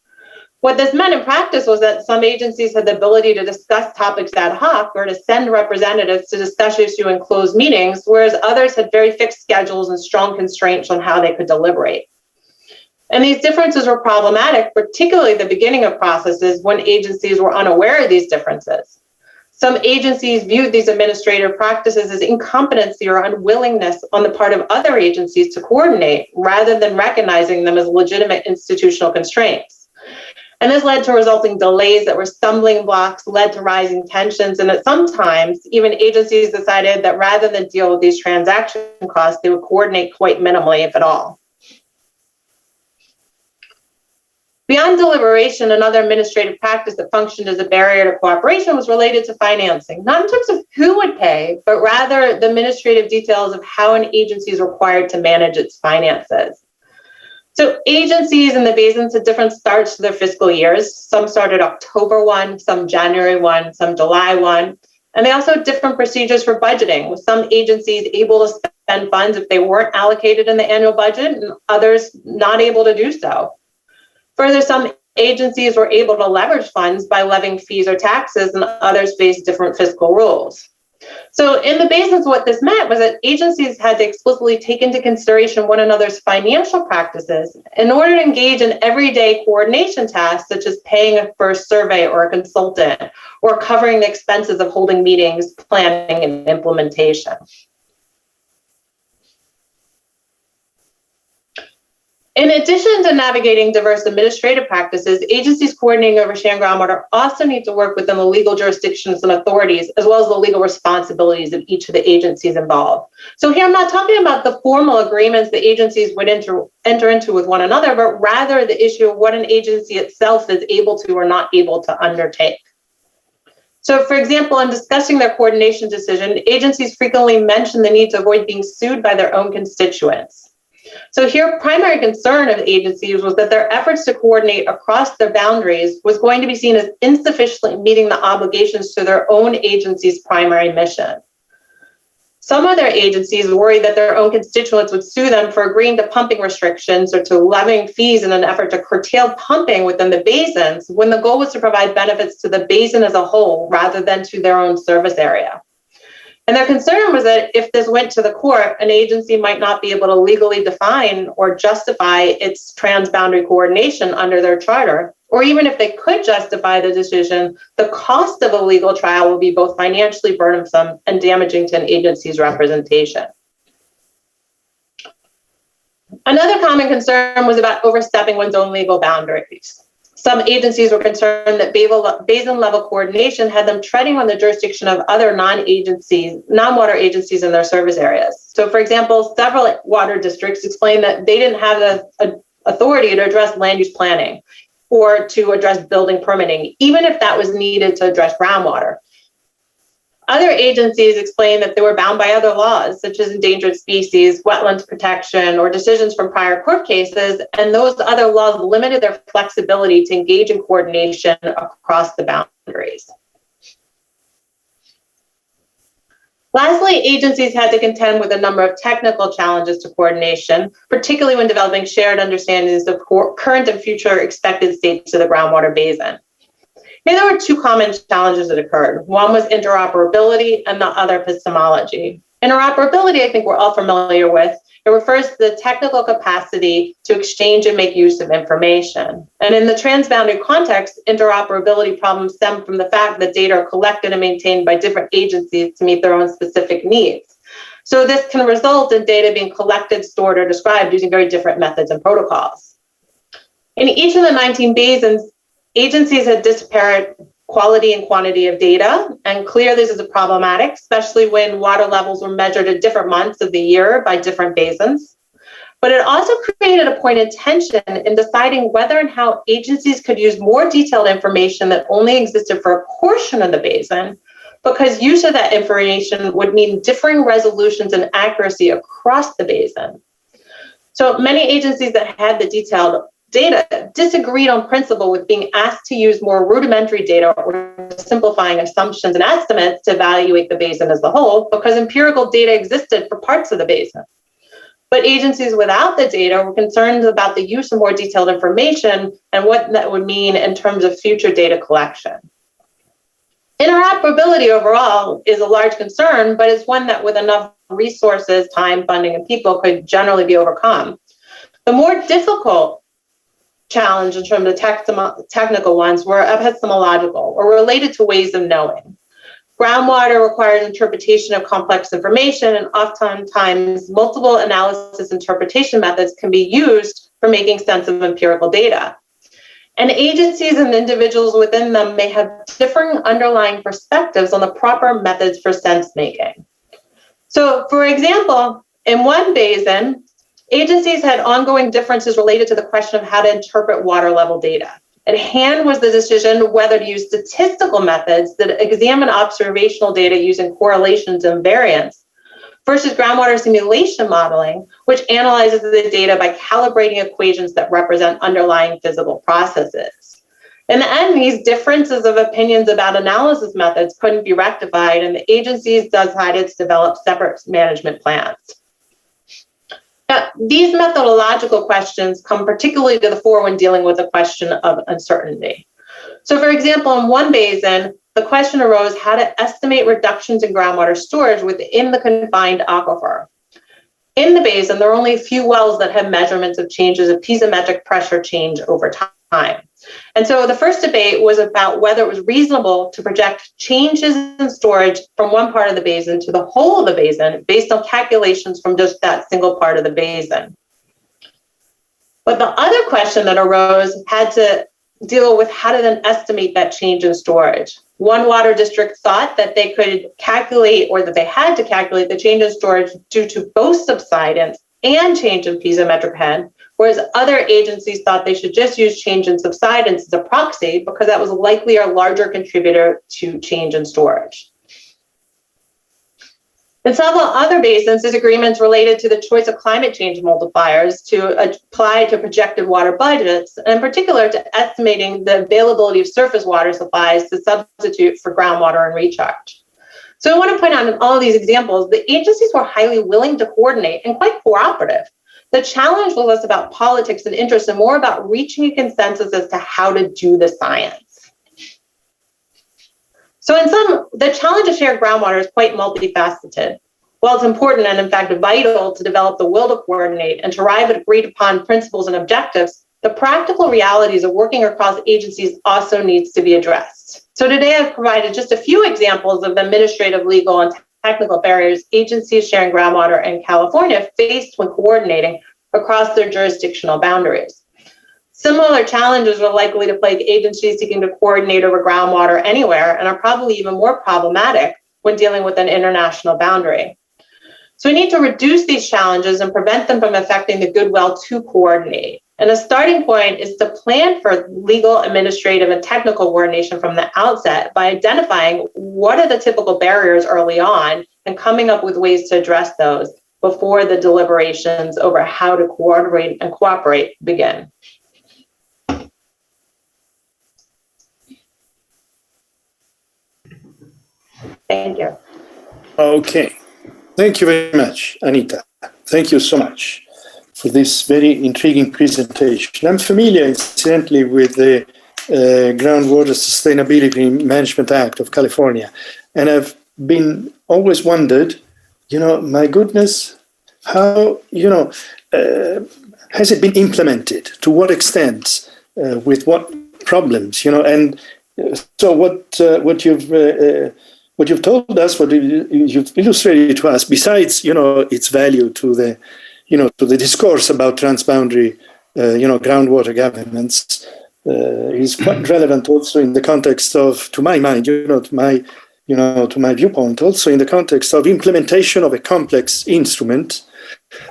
What this meant in practice was that some agencies had the ability to discuss topics ad hoc or to send representatives to discuss issues in closed meetings, whereas others had very fixed schedules and strong constraints on how they could deliberate. And these differences were problematic, particularly at the beginning of processes when agencies were unaware of these differences. Some agencies viewed these administrative practices as incompetency or unwillingness on the part of other agencies to coordinate, rather than recognizing them as legitimate institutional constraints. And this led to resulting delays that were stumbling blocks, led to rising tensions, and at sometimes even agencies decided that rather than deal with these transaction costs, they would coordinate quite minimally, if at all. Beyond deliberation, another administrative practice that functioned as a barrier to cooperation was related to financing, not in terms of who would pay, but rather the administrative details of how an agency is required to manage its finances. So agencies in the basins had different starts to their fiscal years. Some started October 1, some January 1, some July 1. And they also had different procedures for budgeting, with some agencies able to spend funds if they weren't allocated in the annual budget and others not able to do so. Further, some agencies were able to leverage funds by levying fees or taxes, and others faced different fiscal rules. So in the basins, what this meant was that agencies had to explicitly take into consideration one another's financial practices in order to engage in everyday coordination tasks, such as paying for a survey or a consultant, or covering the expenses of holding meetings, planning, and implementation. In addition to navigating diverse administrative practices, agencies coordinating oversharing groundwater also need to work within the legal jurisdictions and authorities, as well as the legal responsibilities of each of the agencies involved. So here I'm not talking about the formal agreements the agencies would enter into with one another, but rather the issue of what an agency itself is able to or not able to undertake. So, for example, in discussing their coordination decision, agencies frequently mention the need to avoid being sued by their own constituents. So here, primary concern of agencies was that their efforts to coordinate across their boundaries was going to be seen as insufficiently meeting the obligations to their own agency's primary mission. Some other agencies worried that their own constituents would sue them for agreeing to pumping restrictions or to levying fees in an effort to curtail pumping within the basins, when the goal was to provide benefits to the basin as a whole rather than to their own service area. And their concern was that if this went to the court, an agency might not be able to legally define or justify its transboundary coordination under their charter, or even if they could justify the decision, the cost of a legal trial will be both financially burdensome and damaging to an agency's representation. Another common concern was about overstepping one's own legal boundaries. Some agencies were concerned that basin-level coordination had them treading on the jurisdiction of other non-water agencies in their service areas. So, for example, several water districts explained that they didn't have the authority to address land use planning or to address building permitting, even if that was needed to address groundwater. Other agencies explained that they were bound by other laws, such as endangered species, wetlands protection, or decisions from prior court cases, and those other laws limited their flexibility to engage in coordination across the boundaries. Lastly, agencies had to contend with a number of technical challenges to coordination, particularly when developing shared understandings of current and future expected states of the groundwater basin. Here, there were two common challenges that occurred. One was interoperability and the other epistemology. Interoperability, I think we're all familiar with. It refers to the technical capacity to exchange and make use of information. And in the transboundary context, interoperability problems stem from the fact that data are collected and maintained by different agencies to meet their own specific needs. So this can result in data being collected, stored, or described using very different methods and protocols. In each of the 19 basins, agencies had disparate quality and quantity of data, and clearly this is problematic, especially when water levels were measured at different months of the year by different basins. But it also created a point of tension in deciding whether and how agencies could use more detailed information that only existed for a portion of the basin, because use of that information would mean differing resolutions and accuracy across the basin. So many agencies that had the detailed data disagreed on principle with being asked to use more rudimentary data or simplifying assumptions and estimates to evaluate the basin as a whole, because empirical data existed for parts of the basin. But agencies without the data were concerned about the use of more detailed information and what that would mean in terms of future data collection. Interoperability overall is a large concern, but it's one that with enough resources, time, funding, and people could generally be overcome. The more difficult challenge in terms of technical ones were epistemological or related to ways of knowing. Groundwater requires interpretation of complex information, and oftentimes multiple analysis interpretation methods can be used for making sense of empirical data. And agencies and individuals within them may have differing underlying perspectives on the proper methods for sense making. So, for example, in one basin, agencies had ongoing differences related to the question of how to interpret water level data. At hand was the decision whether to use statistical methods that examine observational data using correlations and variance versus groundwater simulation modeling, which analyzes the data by calibrating equations that represent underlying physical processes. In the end, these differences of opinions about analysis methods couldn't be rectified, and the agencies decided to develop separate management plans. Now, these methodological questions come particularly to the fore when dealing with the question of uncertainty. So, for example, in one basin, the question arose how to estimate reductions in groundwater storage within the confined aquifer. In the basin, there are only a few wells that have measurements of changes of piezometric pressure change over time. And so the first debate was about whether it was reasonable to project changes in storage from one part of the basin to the whole of the basin based on calculations from just that single part of the basin. But the other question that arose had to deal with how to then estimate that change in storage. One water district thought that they could calculate, or that they had to calculate, the change in storage due to both subsidence and change in piezometric head, whereas other agencies thought they should just use change in subsidence as a proxy because that was likely a larger contributor to change in storage. In several other basins, disagreements related to the choice of climate change multipliers to apply to projected water budgets, and in particular to estimating the availability of surface water supplies to substitute for groundwater and recharge. So I want to point out in all of these examples, the agencies were highly willing to coordinate and quite cooperative. The challenge was less about politics and interest and more about reaching a consensus as to how to do the science. So in sum, the challenge of shared groundwater is quite multifaceted. While it's important and in fact vital to develop the will to coordinate and to arrive at agreed upon principles and objectives, the practical realities of working across agencies also needs to be addressed. So today I've provided just a few examples of the administrative, legal, and technical barriers agencies sharing groundwater in California faced when coordinating across their jurisdictional boundaries. Similar challenges are likely to plague agencies seeking to coordinate over groundwater anywhere and are probably even more problematic when dealing with an international boundary. So we need to reduce these challenges and prevent them from affecting the goodwill to coordinate. And a starting point is to plan for legal, administrative, and technical coordination from the outset by identifying what are the typical barriers early on and coming up with ways to address those before the deliberations over how to coordinate and cooperate begin. Thank you. Okay. Thank you very much, Anita. Thank you so much for this very intriguing presentation. I'm familiar, incidentally, with the Groundwater Sustainability Management Act of California, and I've been always wondered, my goodness, how, has it been implemented? To what extent? With what problems? And so what you've told us, what you've illustrated to us, besides its value to the discourse about transboundary groundwater governance, is quite relevant also in the context of, to my mind, to my viewpoint, also in the context of implementation of a complex instrument,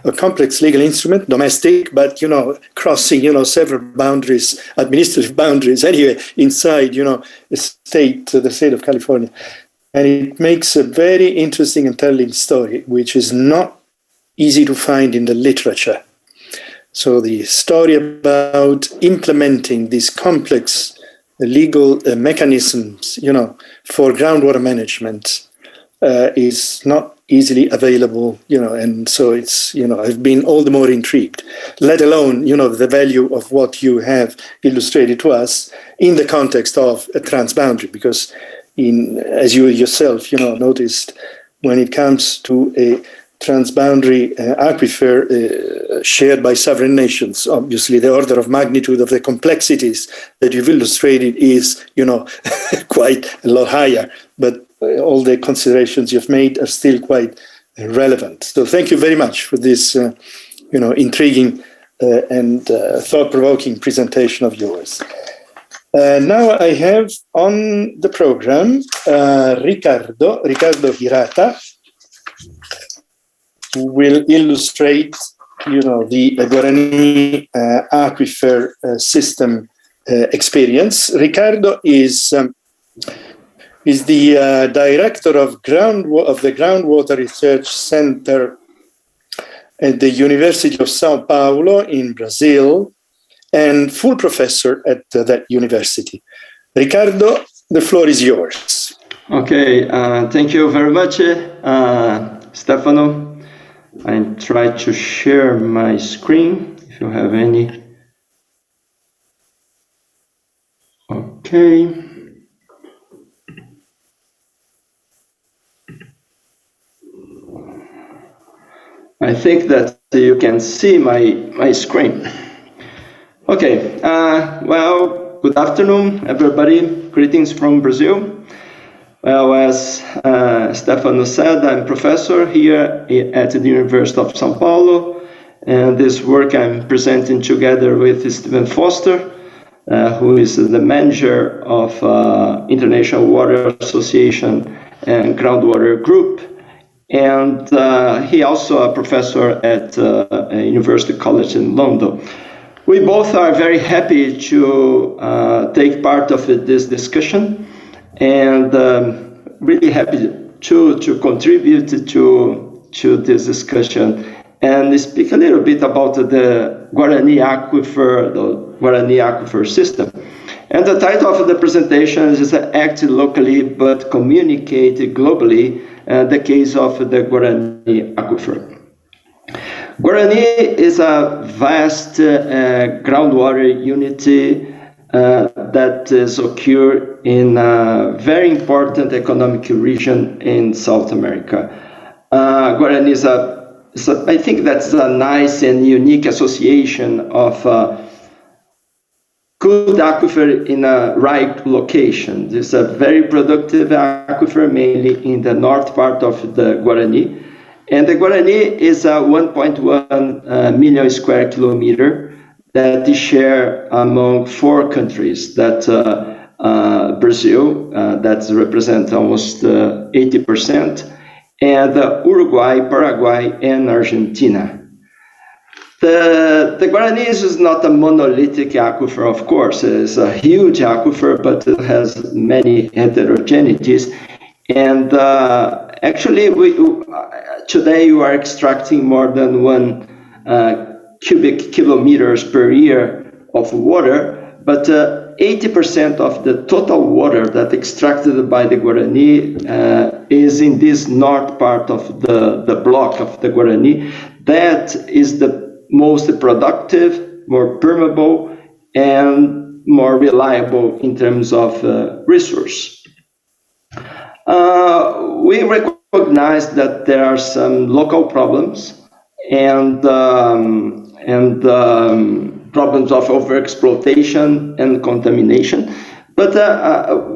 a complex legal instrument, domestic, but crossing several boundaries, administrative boundaries, anyway, inside the state of California. And it makes a very interesting and telling story, which is not easy to find in the literature. So the story about implementing these complex legal mechanisms, for groundwater management is not easily available, and so it's, I've been all the more intrigued, let alone, the value of what you have illustrated to us in the context of a transboundary, because as you yourself, noticed, when it comes to a transboundary aquifer shared by sovereign nations, obviously the order of magnitude of the complexities that you've illustrated is, quite a lot higher, but all the considerations you've made are still quite relevant. So thank you very much for this, intriguing and thought-provoking presentation of yours. Now I have on the program Ricardo Hirata, who will illustrate the Guarani aquifer system experience. Ricardo is the director of the Groundwater Research Center at the University of Sao Paulo in Brazil, and full professor at that university. Ricardo, the floor is yours. Okay, thank you very much, Stefano. I try to share my screen, if you have any. Okay. I think that you can see my screen. Okay, well, good afternoon, everybody. Greetings from Brazil. Well, as Stefano said, I'm professor here at the University of Sao Paulo, and this work I'm presenting together with Stephen Foster, who is the manager of International Water Association and Groundwater Group, and he also a professor at University College in London. We both are very happy to take part of this discussion, and really happy to contribute to this discussion and speak a little bit about the Guarani Aquifer system. And the title of the presentation is Act Locally but Communicate Globally, the case of the Guarani Aquifer. Guarani is a vast groundwater unity that is occurred in a very important economic region in South America. Guarani is I think that's a nice and unique association of good aquifer in a right location. This is a very productive aquifer, mainly in the north part of the Guarani. And the Guarani is a 1.1 million square kilometer that is shared among 4 countries. That Brazil, that represents almost 80%, and Uruguay, Paraguay, and Argentina. The Guarani is not a monolithic aquifer, of course. It's a huge aquifer, but it has many heterogeneities. And actually, today you are extracting more than 1 cubic kilometers per year of water, but 80% of the total water that extracted by the Guarani is in this north part of the block of the Guarani. That is the most productive, more permeable, and more reliable in terms of resource. We recognize that there are some local problems and problems of overexploitation and contamination, but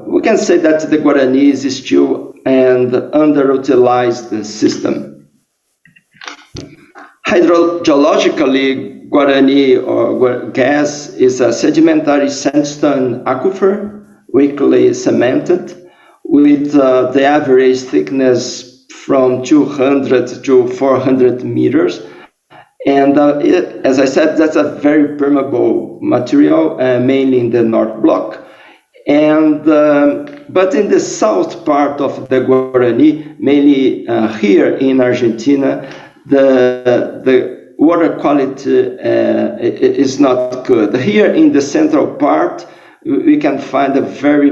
we can say that the Guarani is still an underutilized system. Hydrogeologically, Guarani or gas is a sedimentary sandstone aquifer, weakly cemented, with the average thickness from 200 to 400 meters. And as I said, that's a very permeable material, mainly in the North Block. And but in the south part of the Guarani, mainly here in Argentina, the water quality is not good. Here in the central part, we can find a very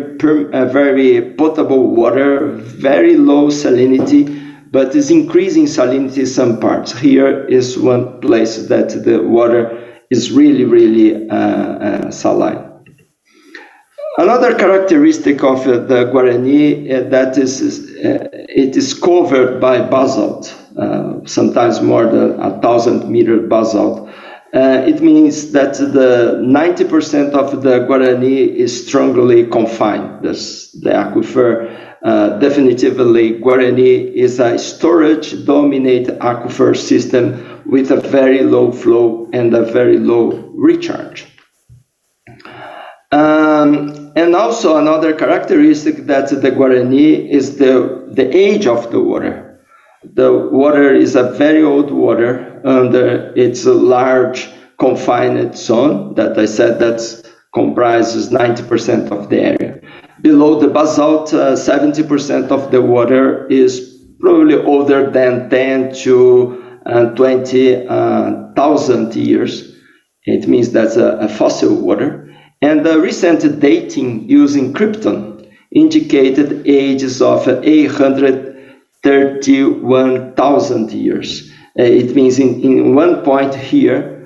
potable water, very low salinity, but is increasing salinity in some parts. Here is one place that the water is really, really saline. Another characteristic of the Guarani that it is covered by basalt, sometimes more than 1,000-meter basalt. It means that the 90% of the Guarani is strongly confined. The aquifer, definitively, Guarani is a storage-dominated aquifer system with a very low flow and a very low recharge. And also another characteristic that the Guarani is the age of the water. The water is a very old water under its large confined zone that I said that comprises 90% of the area. Below the basalt, 70% of the water is probably older than 10 to 20,000 years. It means that's a fossil water. And the recent dating using krypton indicated ages of 831,000 years. It means in one point here,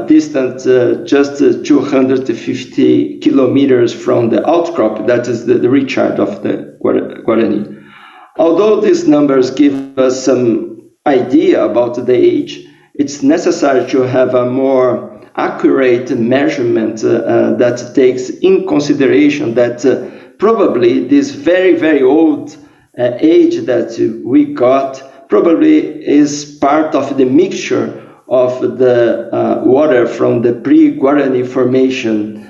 distant just 250 kilometers from the outcrop, that is the recharge of the Guarani. Although these numbers give us some idea about the age, it's necessary to have a more accurate measurement that takes in consideration that probably this very, very old age that we got probably is part of the mixture of the water from the pre-Guarani formation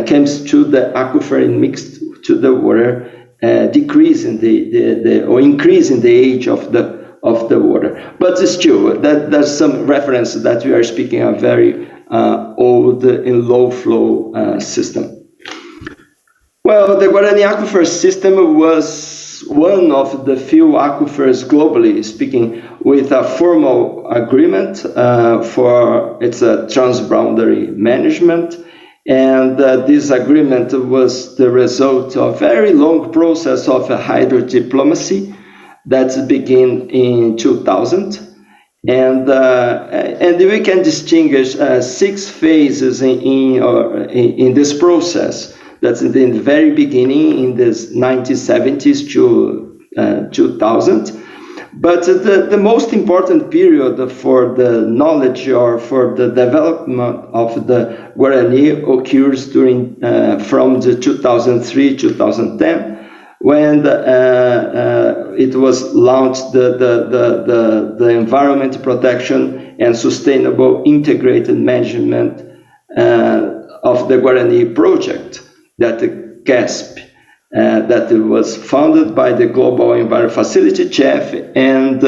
comes to the aquifer and mixed to the water, decreasing or increasing the age of the water. But still, there's some reference that we are speaking a very old and low flow system. Well, the Guarani aquifer system was one of the few aquifers globally speaking with a formal agreement for its transboundary management. And this agreement was the result of a very long process of hydrodiplomacy that began in 2000. And we can distinguish 6 phases in this process. That's in the very beginning, in the 1970s to 2000. But the most important period for the knowledge or for the development of the Guarani occurs during from the 2003-2010, when it was launched the Environment Protection and Sustainable Integrated Management of the Guarani project, that GASP, that was founded by the Global Environment Facility Chief, and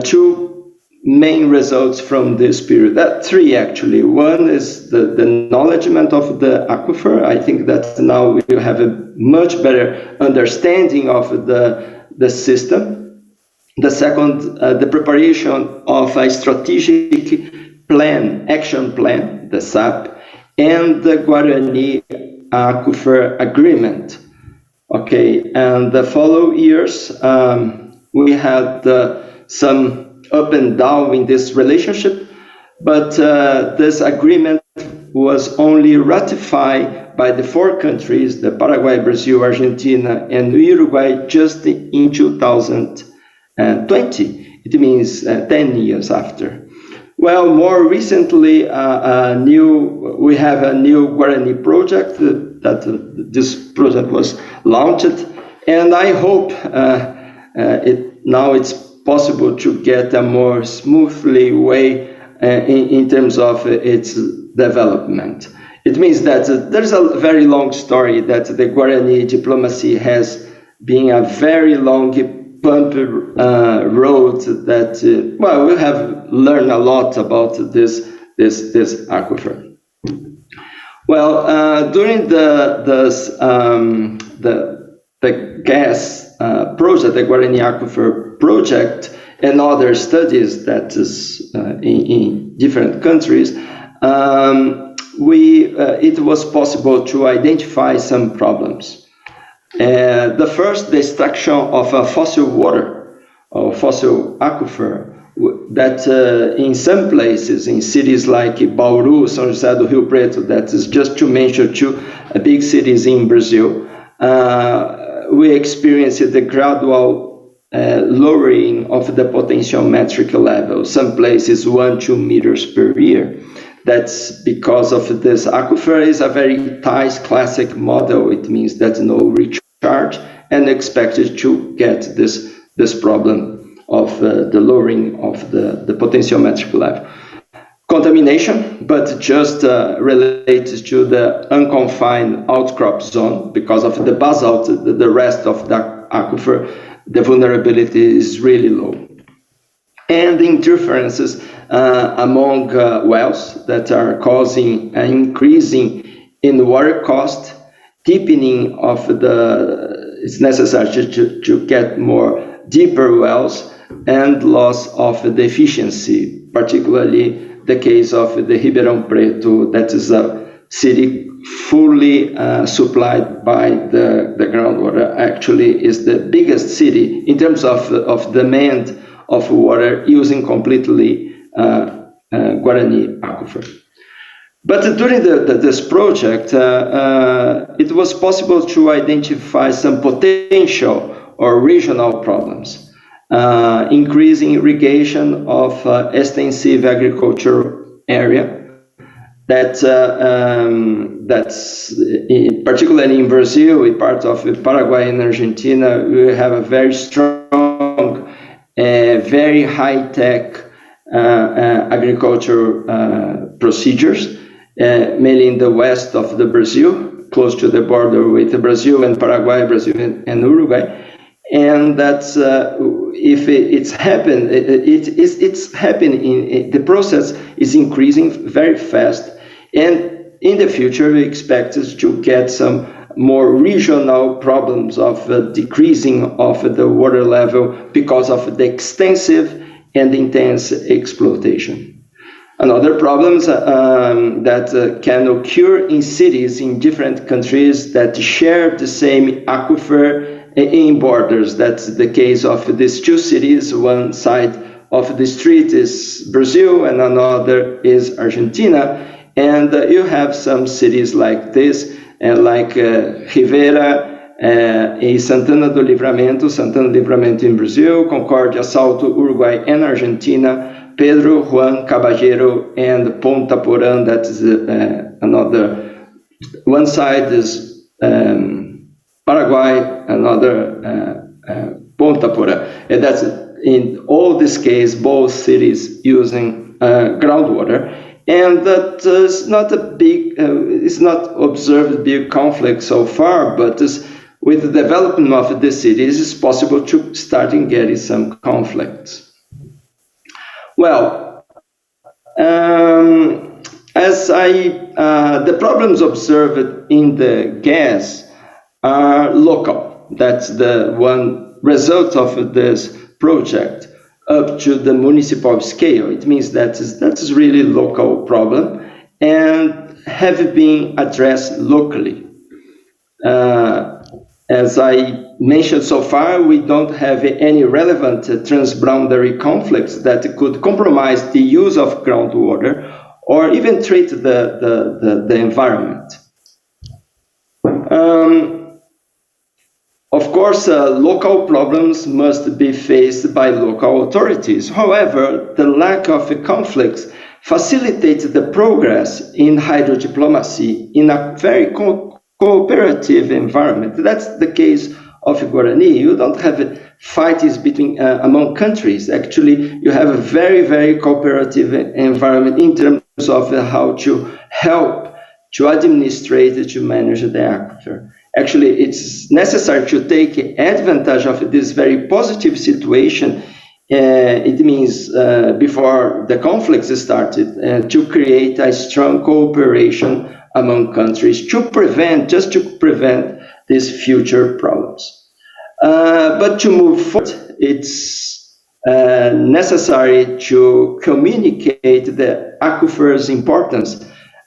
2 main results from this period. 3 actually. One is the acknowledgement of the aquifer. I think that now we have a much better understanding of the system. The second, the preparation of a strategic plan, action plan, the SAP, and the Guarani Aquifer Agreement. Okay, and the following years, we had some up and down in this relationship, but this agreement was only ratified by the 4 countries, the Paraguay, Brazil, Argentina, and Uruguay, just in 2020. It means 10 years after. Well, more recently, we have a new Guarani project that this project was launched, and I hope now it's possible to get a more smoothly way in terms of its development. It means that there's a very long story that the Guarani diplomacy has been a very long pump road that, well, we have learned a lot about this aquifer. Well, during the gas project, the Guarani Aquifer project, and other studies that is in different countries, it was possible to identify some problems. The first, the extraction of fossil water or fossil aquifer, that in some places, in cities like Bauru, São José do Rio Preto, that is just to mention 2 big cities in Brazil, we experienced the gradual lowering of the potentiometric level, some places 1-2 meters per year. That's because of this aquifer is a very tight classic model. It means that no recharge, and expected to get this problem of the lowering of the potentiometric level. Contamination, but just related to the unconfined outcrop zone because of the basalt, the rest of the aquifer the vulnerability is really low. And interferences among wells that are causing an increasing in water cost, deepening of it's necessary to get more deeper wells, and loss of the efficiency, particularly the case of the Ribeirão Preto, that is a city fully supplied by the groundwater. Actually is the biggest city in terms of demand of water, using completely Guarani aquifer. But during this project, it was possible to identify some potential or regional problems, increasing irrigation of extensive agriculture area. That's particularly in Brazil, in part of Paraguay and Argentina, we have a very strong, very high-tech agriculture procedures, mainly in the west of the Brazil, close to the border with Brazil and Paraguay, Brazil and Uruguay. And that's if it's happened, it's happening. The process is increasing very fast, and in the future we expect us to get some more regional problems of decreasing of the water level because of the extensive and intense exploitation. Another problems that can occur in cities in different countries that share the same aquifer in borders. That's the case of these two cities. One side of the street is Brazil and another is Argentina. And you have some cities like this, like Rivera, in Santana do Livramento in Brazil, Concórdia, Salto, Uruguay and Argentina, Pedro, Juan, Caballero, and Ponta Porã. That is another. One side is Paraguay, another Ponta Porã. And that's in all this case, both cities using groundwater. And that is not a big, it's not observed big conflict so far, but with the development of the cities, it's possible to start getting some conflicts. Well, the problems observed in the gas are local. That's the one result of this project up to the municipal scale. It means that is really local problem and have been addressed locally. As I mentioned so far, we don't have any relevant transboundary conflicts that could compromise the use of groundwater or even treat the environment. Of course, local problems must be faced by local authorities. However, the lack of conflicts facilitates the progress in hydrodiplomacy in a very cooperative environment. That's the case of Guarani. You don't have fights between among countries. Actually, you have a very, very cooperative environment in terms of how to help to administrate, to manage the aquifer. Actually, it's necessary to take advantage of this very positive situation. It means before the conflicts started, to create a strong cooperation among countries to prevent these future problems. But to move forward, it's necessary to communicate the aquifer's importance,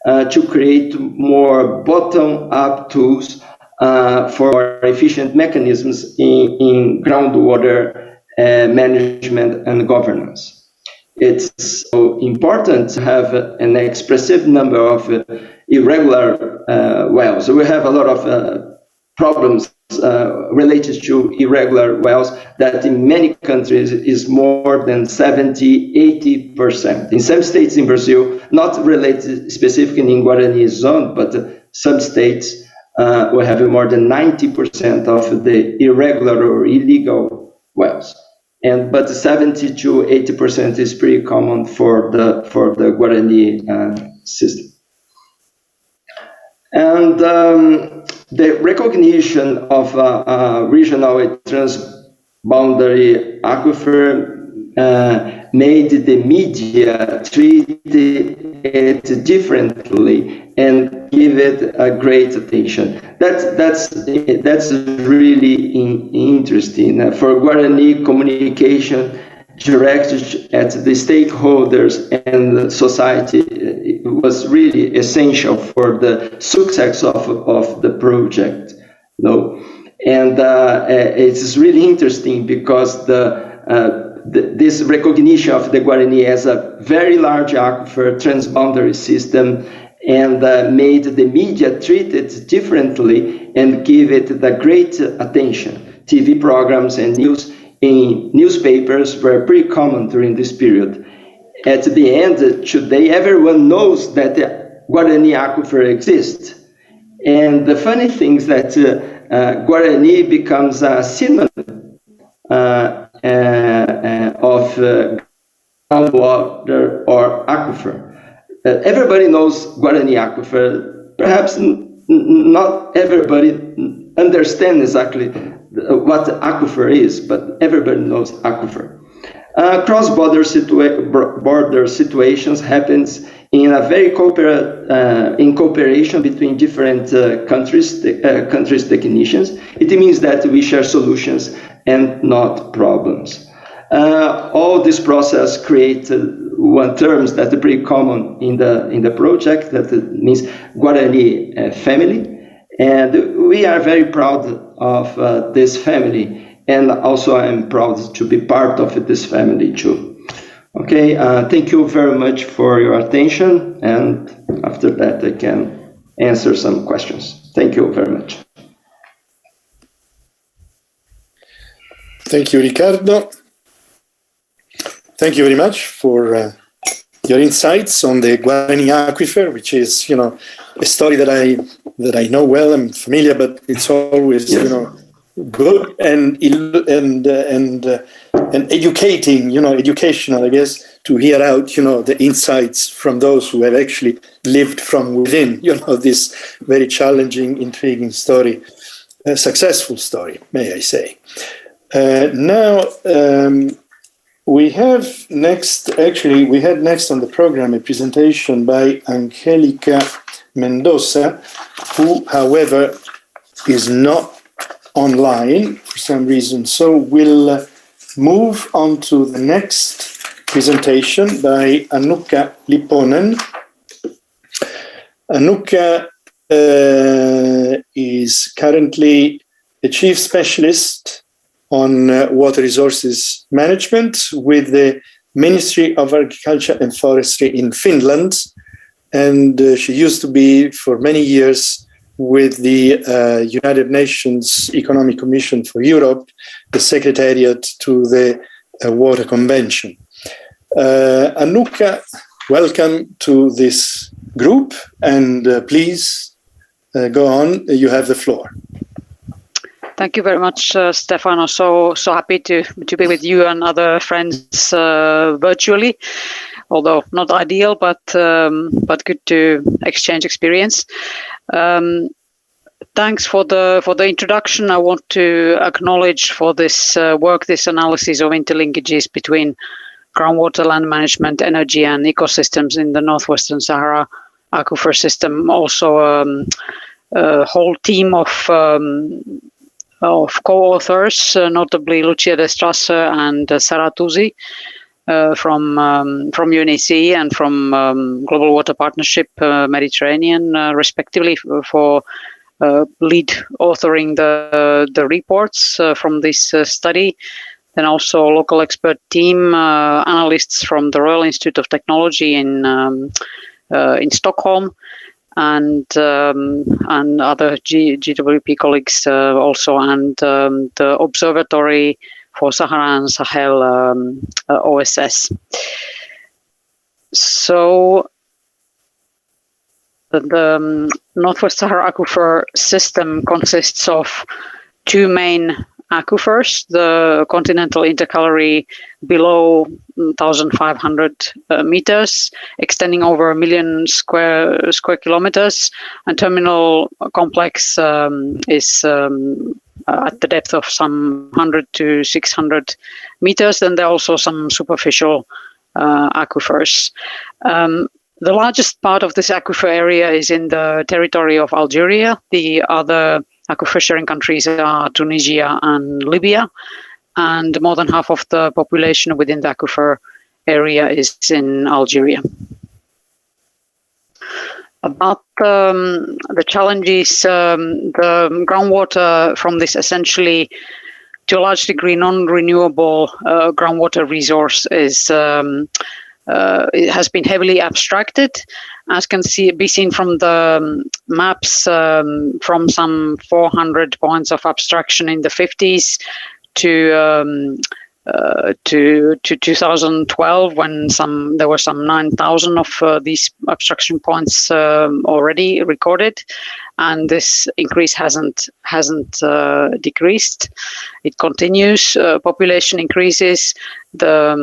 to create more bottom-up tools for more efficient mechanisms in groundwater management and governance. It's so important to have an expressive number of irregular wells. So we have a lot of problems related to irregular wells that in many countries is more than 70–80%. In some states in Brazil, not related specifically in Guarani zone, but some states we have more than 90% of the irregular or illegal wells. But 70–80% is pretty common for the Guarani system. And the recognition of regional Transboundary aquifer made the media treat it differently and give it a great attention. That's really interesting. For Guarani communication directed at the stakeholders and society, it was really essential for the success of the project. And it's really interesting because this recognition of the Guarani as a very large aquifer transboundary system and made the media treat it differently and give it the great attention. TV programs and newspapers were pretty common during this period. At the end, today, everyone knows that the Guarani aquifer exists. And the funny thing is that Guarani becomes a synonym of groundwater or aquifer. Everybody knows Guarani aquifer. Perhaps not everybody understands exactly what aquifer is, but everybody knows aquifer. Cross-border situations happens in a very in cooperation between different countries technicians. It means that we share solutions and not problems. All this process creates one term that is pretty common in the project, that means Guarani family, and we are very proud of this family. And also I'm proud to be part of this family too. Okay, thank you very much for your attention. And after that, I can answer some questions. Thank you very much. Thank you, Ricardo. Thank you very much for your insights on the Guarani aquifer, which is, a story that I know well. I'm familiar, but it's always, good and educating, educational, I guess, to hear out, the insights from those who have actually lived from within, this very challenging, intriguing story, a successful story, may I say. Now, we had next on the program a presentation by Angelica Mendoza, who, however, is not online for some reason. So we'll move on to the next presentation by Annukka Lipponen. Annukka is currently the chief specialist on water resources management with the Ministry of Agriculture and Forestry in Finland. And she used to be for many years with the United Nations Economic Commission for Europe, the Secretariat to the Water Convention. Annukka, welcome to this group, and please go on. You have the floor. Thank you very much, Stefano. So happy to be with you and other friends virtually, although not ideal, but good to exchange experience. Thanks for the introduction. I want to acknowledge for this work, this analysis of interlinkages between groundwater, land management, energy, and ecosystems in the Northwestern Sahara aquifer system. Also, a whole team of co-authors, notably Lucia de Strasser and Sarah Tuzi from UNEC and from Global Water Partnership Mediterranean, respectively, for lead authoring the reports from this study. Then also local expert team, analysts from the Royal Institute of Technology in Stockholm, and other GWP colleagues also, and the Observatory for Sahara and Sahel, OSS. So the Northwest Sahara Aquifer system consists of two main aquifers: the continental intercalary below 1,500 meters, extending over 1 million square kilometers, and terminal complex is at the depth of some 100 to 600 meters. Then there are also some superficial aquifers. The largest part of this aquifer area is in the territory of Algeria. The other aquifer sharing countries are Tunisia and Libya, and more than half of the population within the aquifer area is in Algeria. About the challenges, the groundwater from this essentially, to a large degree, non-renewable groundwater resource is it has been heavily abstracted, as can be seen from the maps, from some 400 points of abstraction in the 50s to 2012, when there were some 9,000 of these abstraction points already recorded, and this increase hasn't decreased. It continues. Population increases. The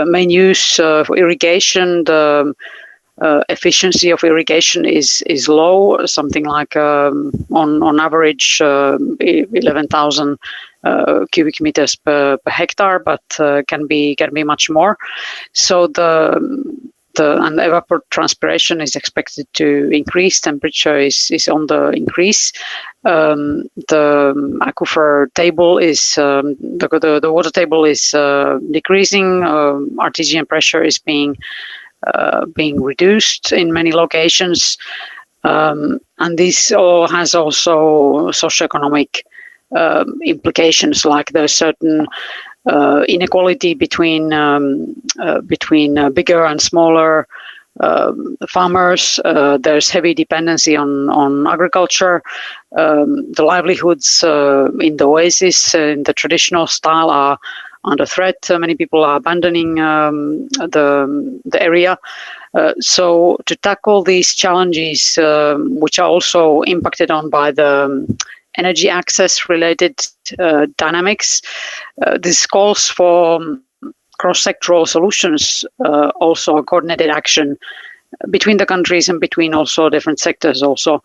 main use for irrigation, the efficiency of irrigation is low, something like on average 11,000 cubic meters per hectare, but can be much more. So and evapotranspiration is expected to increase. Temperature is on the increase. The aquifer table is the water table is decreasing. Artesian pressure is being reduced in many locations, and this all has also socioeconomic implications, like there's certain inequality between bigger and smaller farmers. There's heavy dependency on agriculture. The livelihoods in the oasis, in the traditional style, are under threat. Many people are abandoning the area. So to tackle these challenges, which are also impacted on by the energy access related dynamics, this calls for cross-sectoral solutions, also coordinated action between the countries and between also different sectors. Also,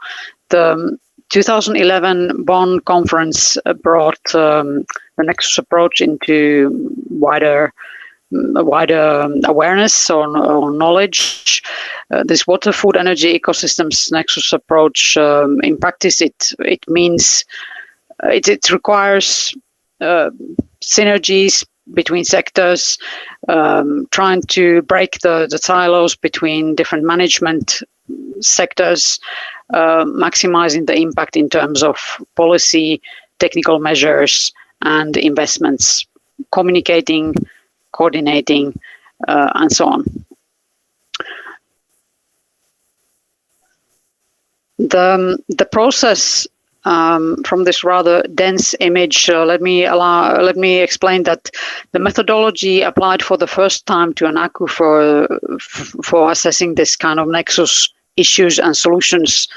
the 2011 Bonn conference brought the Nexus approach into wider awareness or knowledge. This water, food, energy ecosystems Nexus approach, in practice, it means it requires synergies between sectors, trying to break the silos between different management sectors, maximizing the impact in terms of policy, technical measures, and investments, communicating, coordinating, and so on. The process from this rather dense image, let me explain that the methodology applied for the first time to an aquifer for assessing this kind of nexus issues and solutions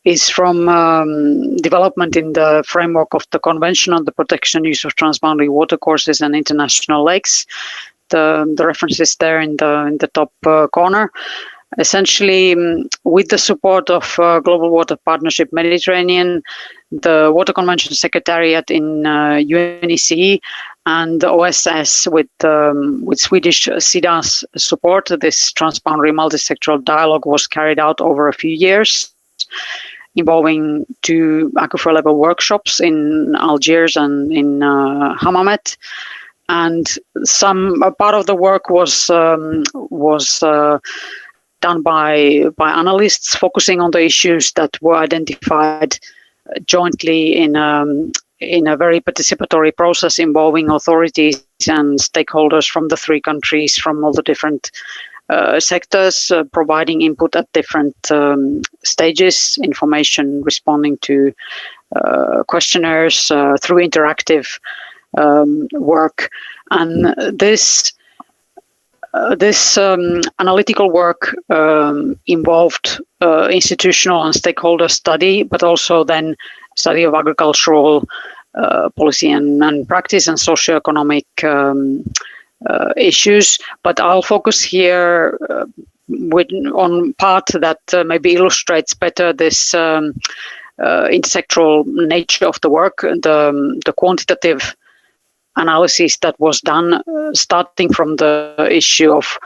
is from development in the framework of the Convention on the Protection and Use of Transboundary Watercourses and International Lakes. The reference is there in the top corner. Essentially, with the support of Global Water Partnership Mediterranean, the Water Convention Secretariat in UNECE, and the OSS with Swedish SIDA's support, this transboundary multisectoral dialogue was carried out over a few years, involving 2 aquifer level workshops in Algiers and in Hammamet. And part of the work was done by analysts focusing on the issues that were identified jointly in a very participatory process involving authorities and stakeholders from the 3 countries, from all the different sectors, providing input at different stages, information, responding to questionnaires through interactive work. And this analytical work involved institutional and stakeholder study, but also then study of agricultural policy and practice and socioeconomic issues. But I'll focus here on part that maybe illustrates better this intersectoral nature of the work, the quantitative analysis that was done, starting from the issue of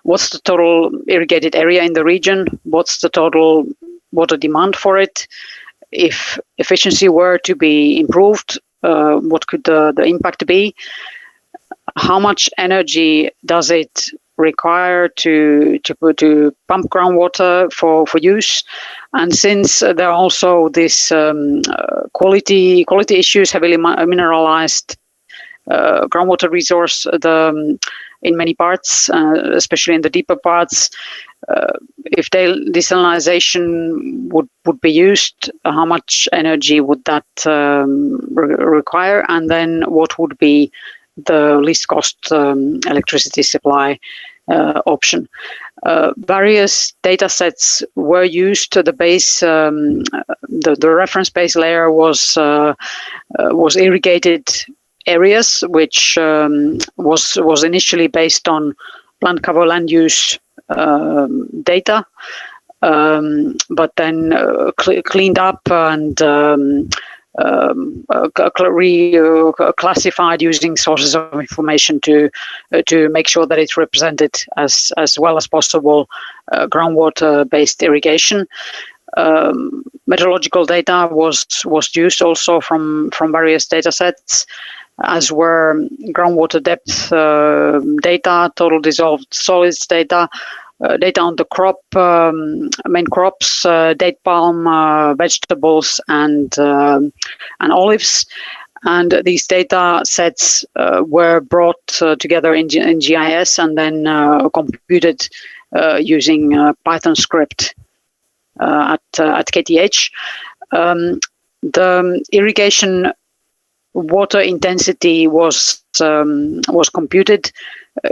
what's the total irrigated area in the region, what's the total water demand for it, if efficiency were to be improved, what could the impact be, how much energy does it require to pump groundwater for use, and since there are also these quality issues, heavily mineralized groundwater resource, in many parts, especially in the deeper parts, if desalinization would be used, how much energy would that require, and then what would be the least cost electricity supply option. Various data sets were used. The base, the reference base layer was irrigated areas, which was initially based on plant cover land use data, but then cleaned up and classified using sources of information to make sure that it represented as well as possible groundwater-based irrigation. Meteorological data was used also from various data sets, as were groundwater depth data, total dissolved solids data, data on the crop, main crops, date palm, vegetables, and olives. And these data sets were brought together in GIS and then computed using Python script at KTH. The irrigation water intensity was computed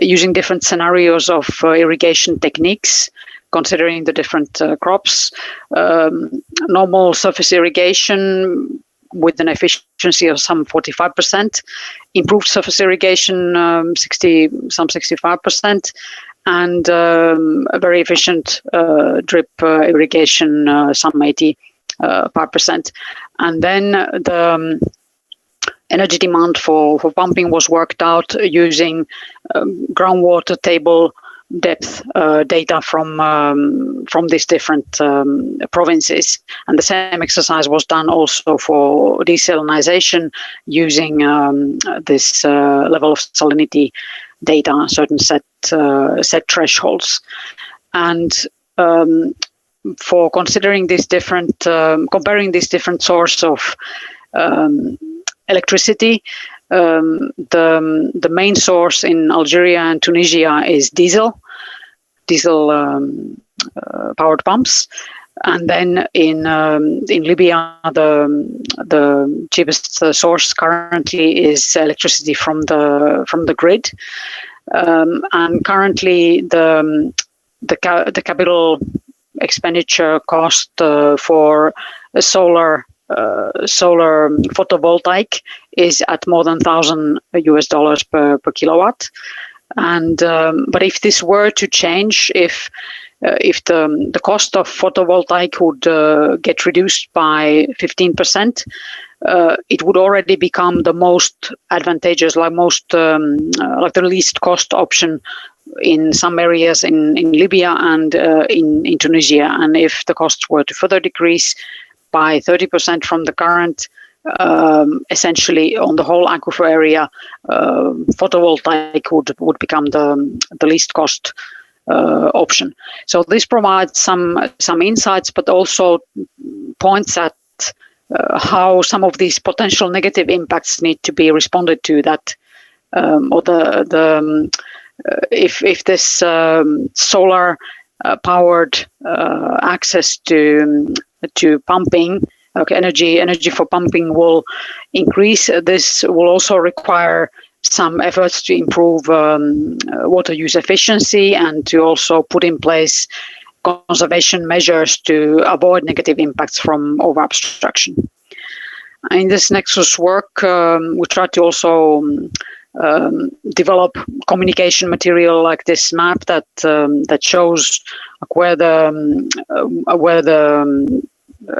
using different scenarios of irrigation techniques, considering the different crops. Normal surface irrigation with an efficiency of some 45%, improved surface irrigation 65%, and a very efficient drip irrigation some 85%. And then the energy demand for pumping was worked out using groundwater table depth data from these different provinces. And the same exercise was done also for desalinization using this level of salinity data, certain set thresholds. And for considering these different, comparing these different sources of electricity, the main source in Algeria and Tunisia is diesel powered pumps, and then in Libya the cheapest source currently is electricity from the grid, and currently the capital expenditure cost for a solar photovoltaic is at more than $1,000 per kilowatt. And but if this were to change, if the cost of photovoltaic would get reduced by 15%, it would already become the most advantageous, like the least cost option in some areas in Libya and in Tunisia. And if the costs were to further decrease by 30% from the current, essentially on the whole aquifer area, photovoltaic would become the least cost option. So this provides some insights, but also points at how some of these potential negative impacts need to be responded to. That or if this solar powered access to pumping, energy for pumping will increase. This will also require some efforts to improve water use efficiency and to also put in place conservation measures to avoid negative impacts from over-abstraction. In this Nexus work, we try to also develop communication material like this map that shows where the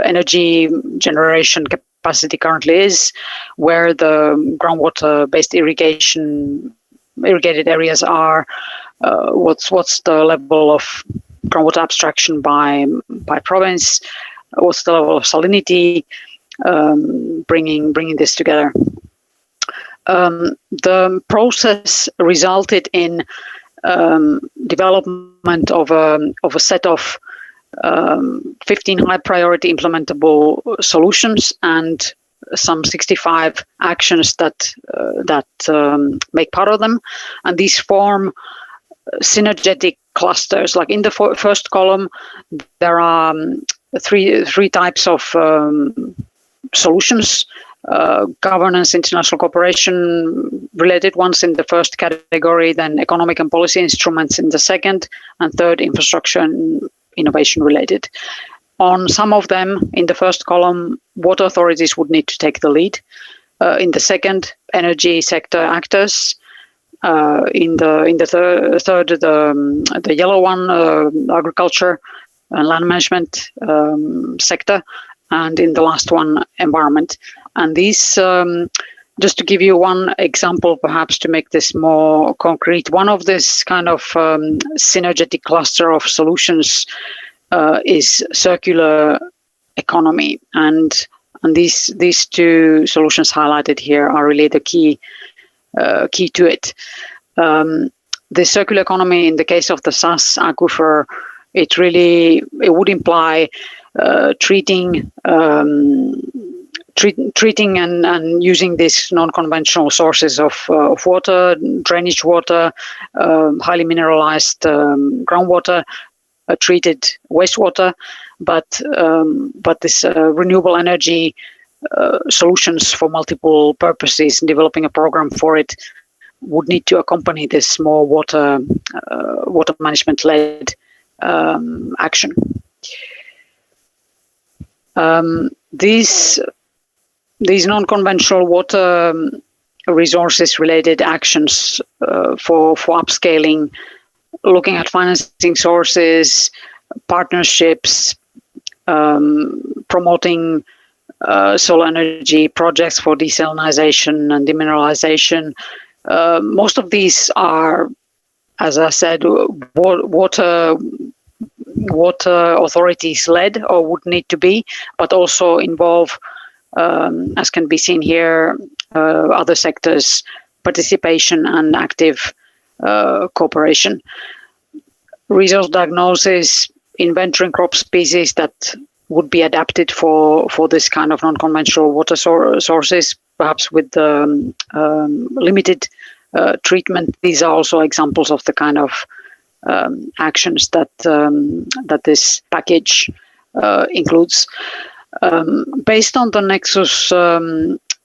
energy generation capacity currently is, where the groundwater-based irrigated areas are, what's the level of groundwater abstraction by province, what's the level of salinity, bringing this together. The process resulted in development of a set of 15 high priority implementable solutions and some 65 actions that make part of them, and these form synergetic clusters. Like in the first column, there are three types of solutions: governance, international cooperation related ones in the first category, then economic and policy instruments in the second, and third, infrastructure and innovation related. On some of them, in the first column, water authorities would need to take the lead. In the second, energy sector actors. In the third, the yellow one, agriculture and land management sector, and in the last one, environment. And these, just to give you one example, perhaps to make this more concrete, one of this kind of synergetic cluster of solutions is circular economy, and these two solutions highlighted here are really the key to it. The circular economy, in the case of the SAS aquifer, it would imply treating and using these non-conventional sources of water, drainage water, highly mineralized groundwater, treated wastewater, but this renewable energy solutions for multiple purposes, developing a program for it, would need to accompany this more water management-led action. These non-conventional water resources-related actions for upscaling, looking at financing sources, partnerships, promoting solar energy projects for desalinization and demineralization. Most of these are, as I said, water authorities led, or would need to be, but also involve, as can be seen here, other sectors' participation and active cooperation. Resource diagnosis, inventorying crop species that would be adapted for this kind of non-conventional water sources, perhaps with limited treatment. These are also examples of the kind of actions that this package includes. Based on the Nexus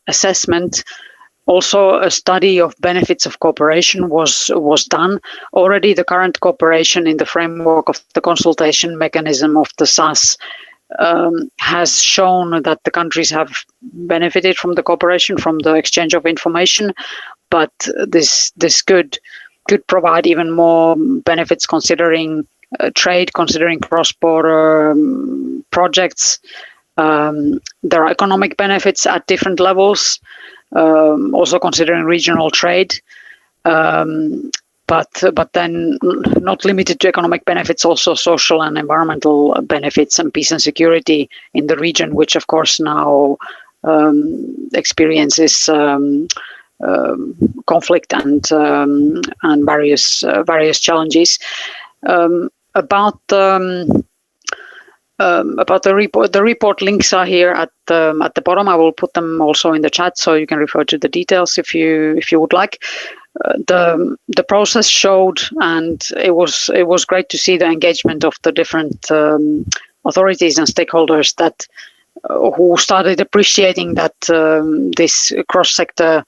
assessment, also a study of benefits of cooperation was done. Already the current cooperation in the framework of the consultation mechanism of the SAS has shown that the countries have benefited from the cooperation, from the exchange of information, but this could provide even more benefits, considering trade, considering cross-border projects. There are economic benefits at different levels, also considering regional trade, but then not limited to economic benefits, also social and environmental benefits and peace and security in the region, which of course now experiences conflict and various challenges. About the report, the report links are here at the bottom. I will put them also in the chat, so you can refer to the details if you would like. The process showed, and it was great to see the engagement of the different authorities and stakeholders that who started appreciating that this cross-sector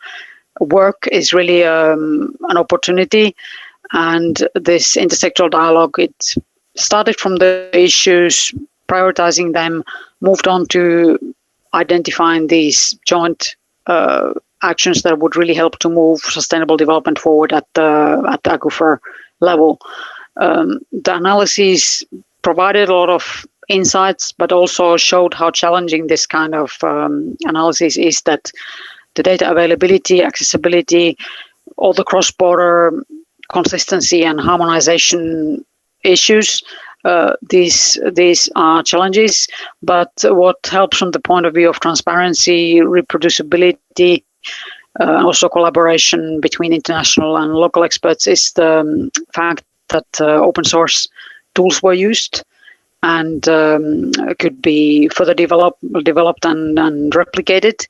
work is really an opportunity, and this intersectoral dialogue, it started from the issues, prioritizing them, moved on to identifying these joint actions that would really help to move sustainable development forward at the aquifer level. The analysis provided a lot of insights, but also showed how challenging this kind of analysis is, that the data availability, accessibility, all the cross-border consistency and harmonization issues, these are challenges. But what helps from the point of view of transparency, reproducibility, also collaboration between international and local experts is the fact that open source tools were used and could be further developed and replicated.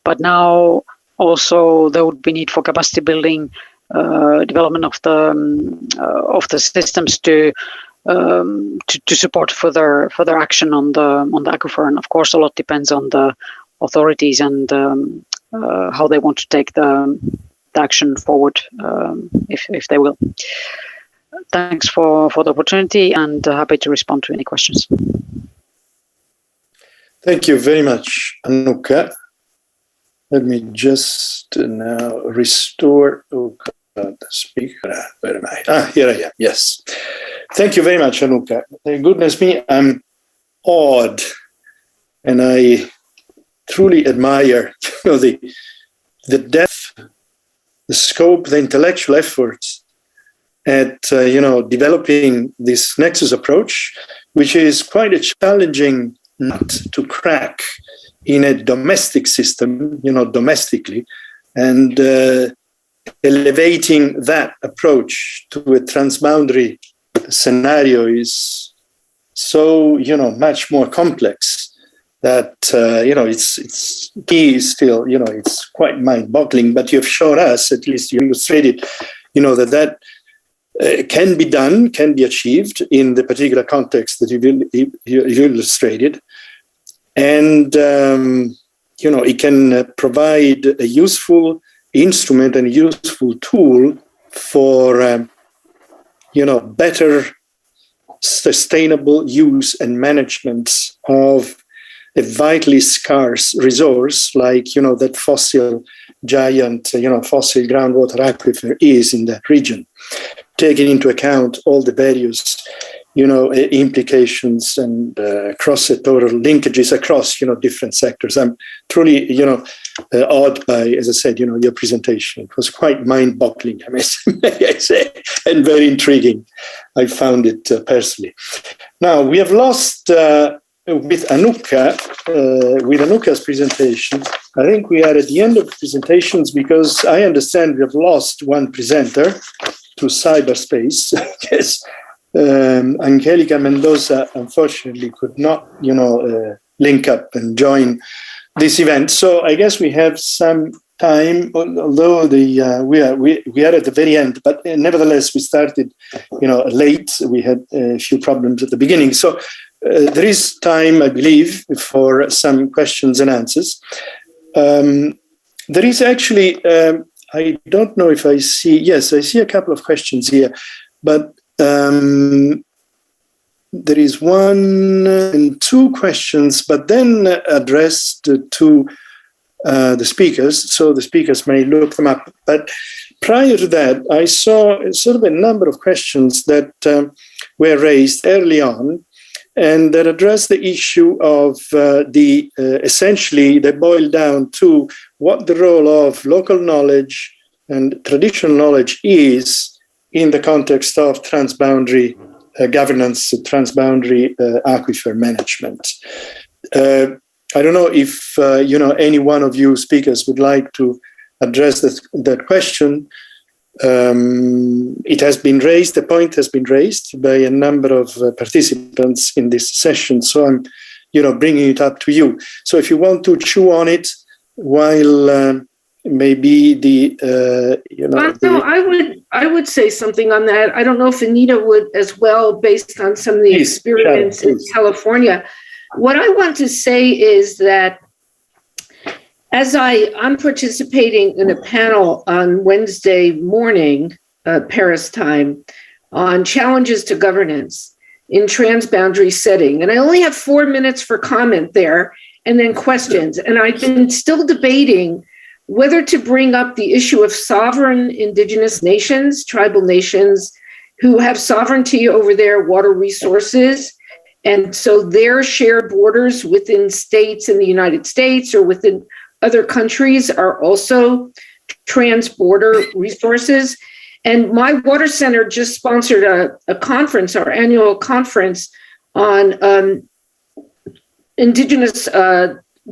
But now also there would be need for capacity building, development of the systems to support further action on the aquifer. And of course, a lot depends on the authorities and how they want to take the action forward, if they will. Thanks for the opportunity, and happy to respond to any questions. Thank you very much, Anuka. Let me just now restore the speaker. Where am I? Here I am. Yes. Thank you very much, Anuka. Goodness me, I'm awed, and I truly admire the depth, the scope, the intellectual efforts at developing this Nexus approach, which is quite a challenging nut to crack in a domestic system, domestically, and elevating that approach to a transboundary scenario is so much more complex that it's key is still it's quite mind-boggling. But you've shown us, at least you illustrated, that can be done, can be achieved in the particular context that you illustrated, and it can provide a useful instrument and a useful tool for better sustainable use and management of a vitally scarce resource like that fossil giant fossil groundwater aquifer is in that region, taking into account all the various implications and cross-sectoral linkages across different sectors. I'm truly awed by, as I said, your presentation. It was quite mind-boggling, may I say, and very intriguing. I found it personally. Now we have lost with Anuka, with Anuka's presentation. I think we are at the end of the presentations because I understand we have lost one presenter to cyberspace. Yes. Angelica Mendoza unfortunately could not, link up and join this event. So I guess we have some time, although we are at the very end. But nevertheless, we started, late. We had a few problems at the beginning. So there is time, I believe, for some questions and answers. There is actually, I don't know if I see. Yes, I see a couple of questions here, but. There is one and two questions, but then addressed to the speakers, so the speakers may look them up. But prior to that, I saw sort of a number of questions that were raised early on, and that addressed the issue of essentially they boil down to what the role of local knowledge and traditional knowledge is in the context of transboundary governance, transboundary aquifer management. I don't know if any one of you speakers would like to address that question. It has been raised, the point has been raised by a number of participants in this session, so I'm bringing it up to you. So if you want to chew on it while maybe I would say something on that. I don't know if Anita would as well, based on some of the experience in California. What I want to say is that as I'm participating in a panel on Wednesday morning, Paris time, on challenges to governance in transboundary setting. And I only have 4 minutes for comment there and then questions. And I've been still debating whether to bring up the issue of sovereign indigenous nations, tribal nations, who have sovereignty over their water resources And so their shared borders within states in the United States or within other countries are also trans-border resources. And my water center just sponsored a conference, our annual conference on indigenous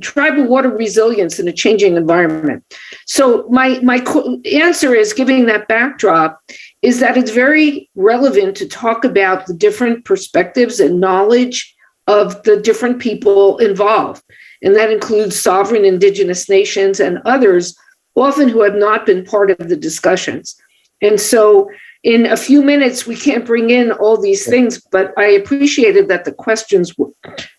tribal water resilience in a changing environment. So my answer is, giving that backdrop, is that it's very relevant to talk about the different perspectives and knowledge of the different people involved. And that includes sovereign indigenous nations and others, often who have not been part of the discussions. And so in a few minutes, we can't bring in all these things, but I appreciated that the questions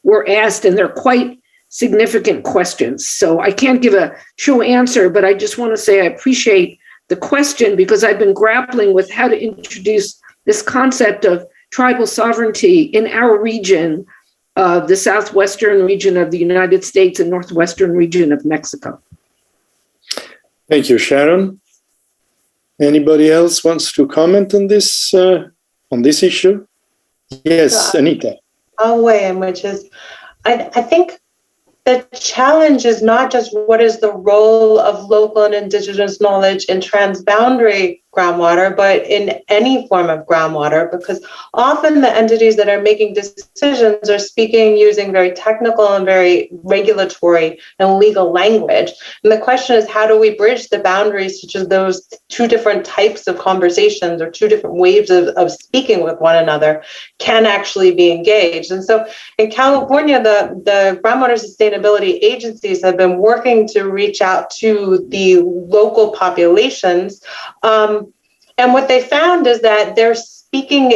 were asked, and they're quite significant questions. So I can't give a true answer, but I just want to say I appreciate the question, because I've been grappling with how to introduce this concept of tribal sovereignty in our region, the southwestern region of the United States and northwestern region of Mexico. Thank you, Sharon. Anybody else wants to comment on this issue? Yes, Anita. I'll weigh in, which is, I think the challenge is not just what is the role of local and indigenous knowledge in transboundary groundwater, but in any form of groundwater, because often the entities that are making decisions are speaking using very technical and very regulatory and legal language. And the question is, how do we bridge the boundaries such as those two different types of conversations or two different ways of speaking with one another can actually be engaged? And so in California, the groundwater sustainability agencies have been working to reach out to the local populations. And what they found is that they're speaking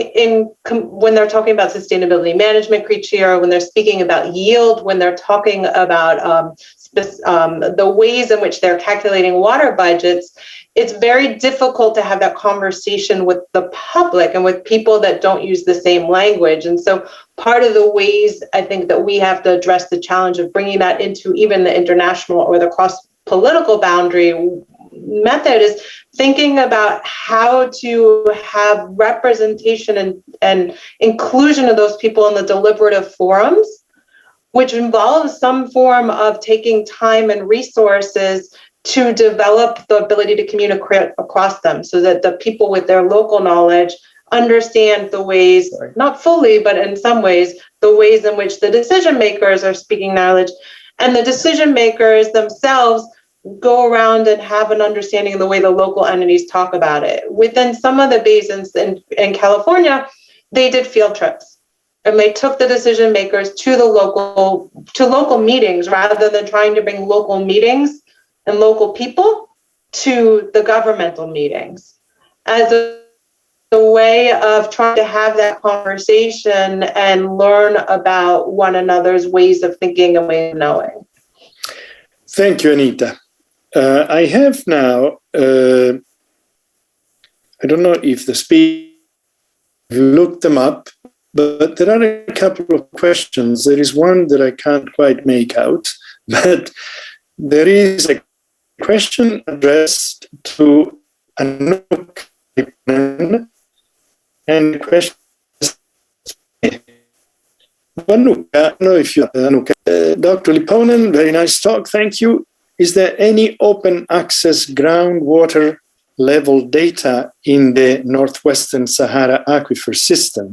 when they're talking about sustainability management criteria, when they're speaking about yield, when they're talking about the ways in which they're calculating water budgets, it's very difficult to have that conversation with the public and with people that don't use the same language. And so part of the ways I think that we have to address the challenge of bringing that into even the international or the cross-political boundary method is thinking about how to have representation and inclusion of those people in the deliberative forums, which involves some form of taking time and resources to develop the ability to communicate across them so that the people with their local knowledge understand the ways, not fully, but in some ways, the ways in which the decision makers are speaking knowledge, and the decision makers themselves go around and have an understanding of the way the local entities talk about it. Within some of the basins in California, they did field trips, and they took the decision makers to the local meetings rather than trying to bring local meetings and local people to the governmental meetings as a way of trying to have that conversation and learn about one another's ways of thinking and ways of knowing. Thank you, Anita. I have now, I don't know if the speaker looked them up, but there are a couple of questions. There is one that I can't quite make out, but there is a question addressed to Anouk, and the question is, Anouk, I don't know if you Anouk. Dr. Liponen, very nice talk, thank you. Is there any open access groundwater level data in the Northwestern Sahara Aquifer system?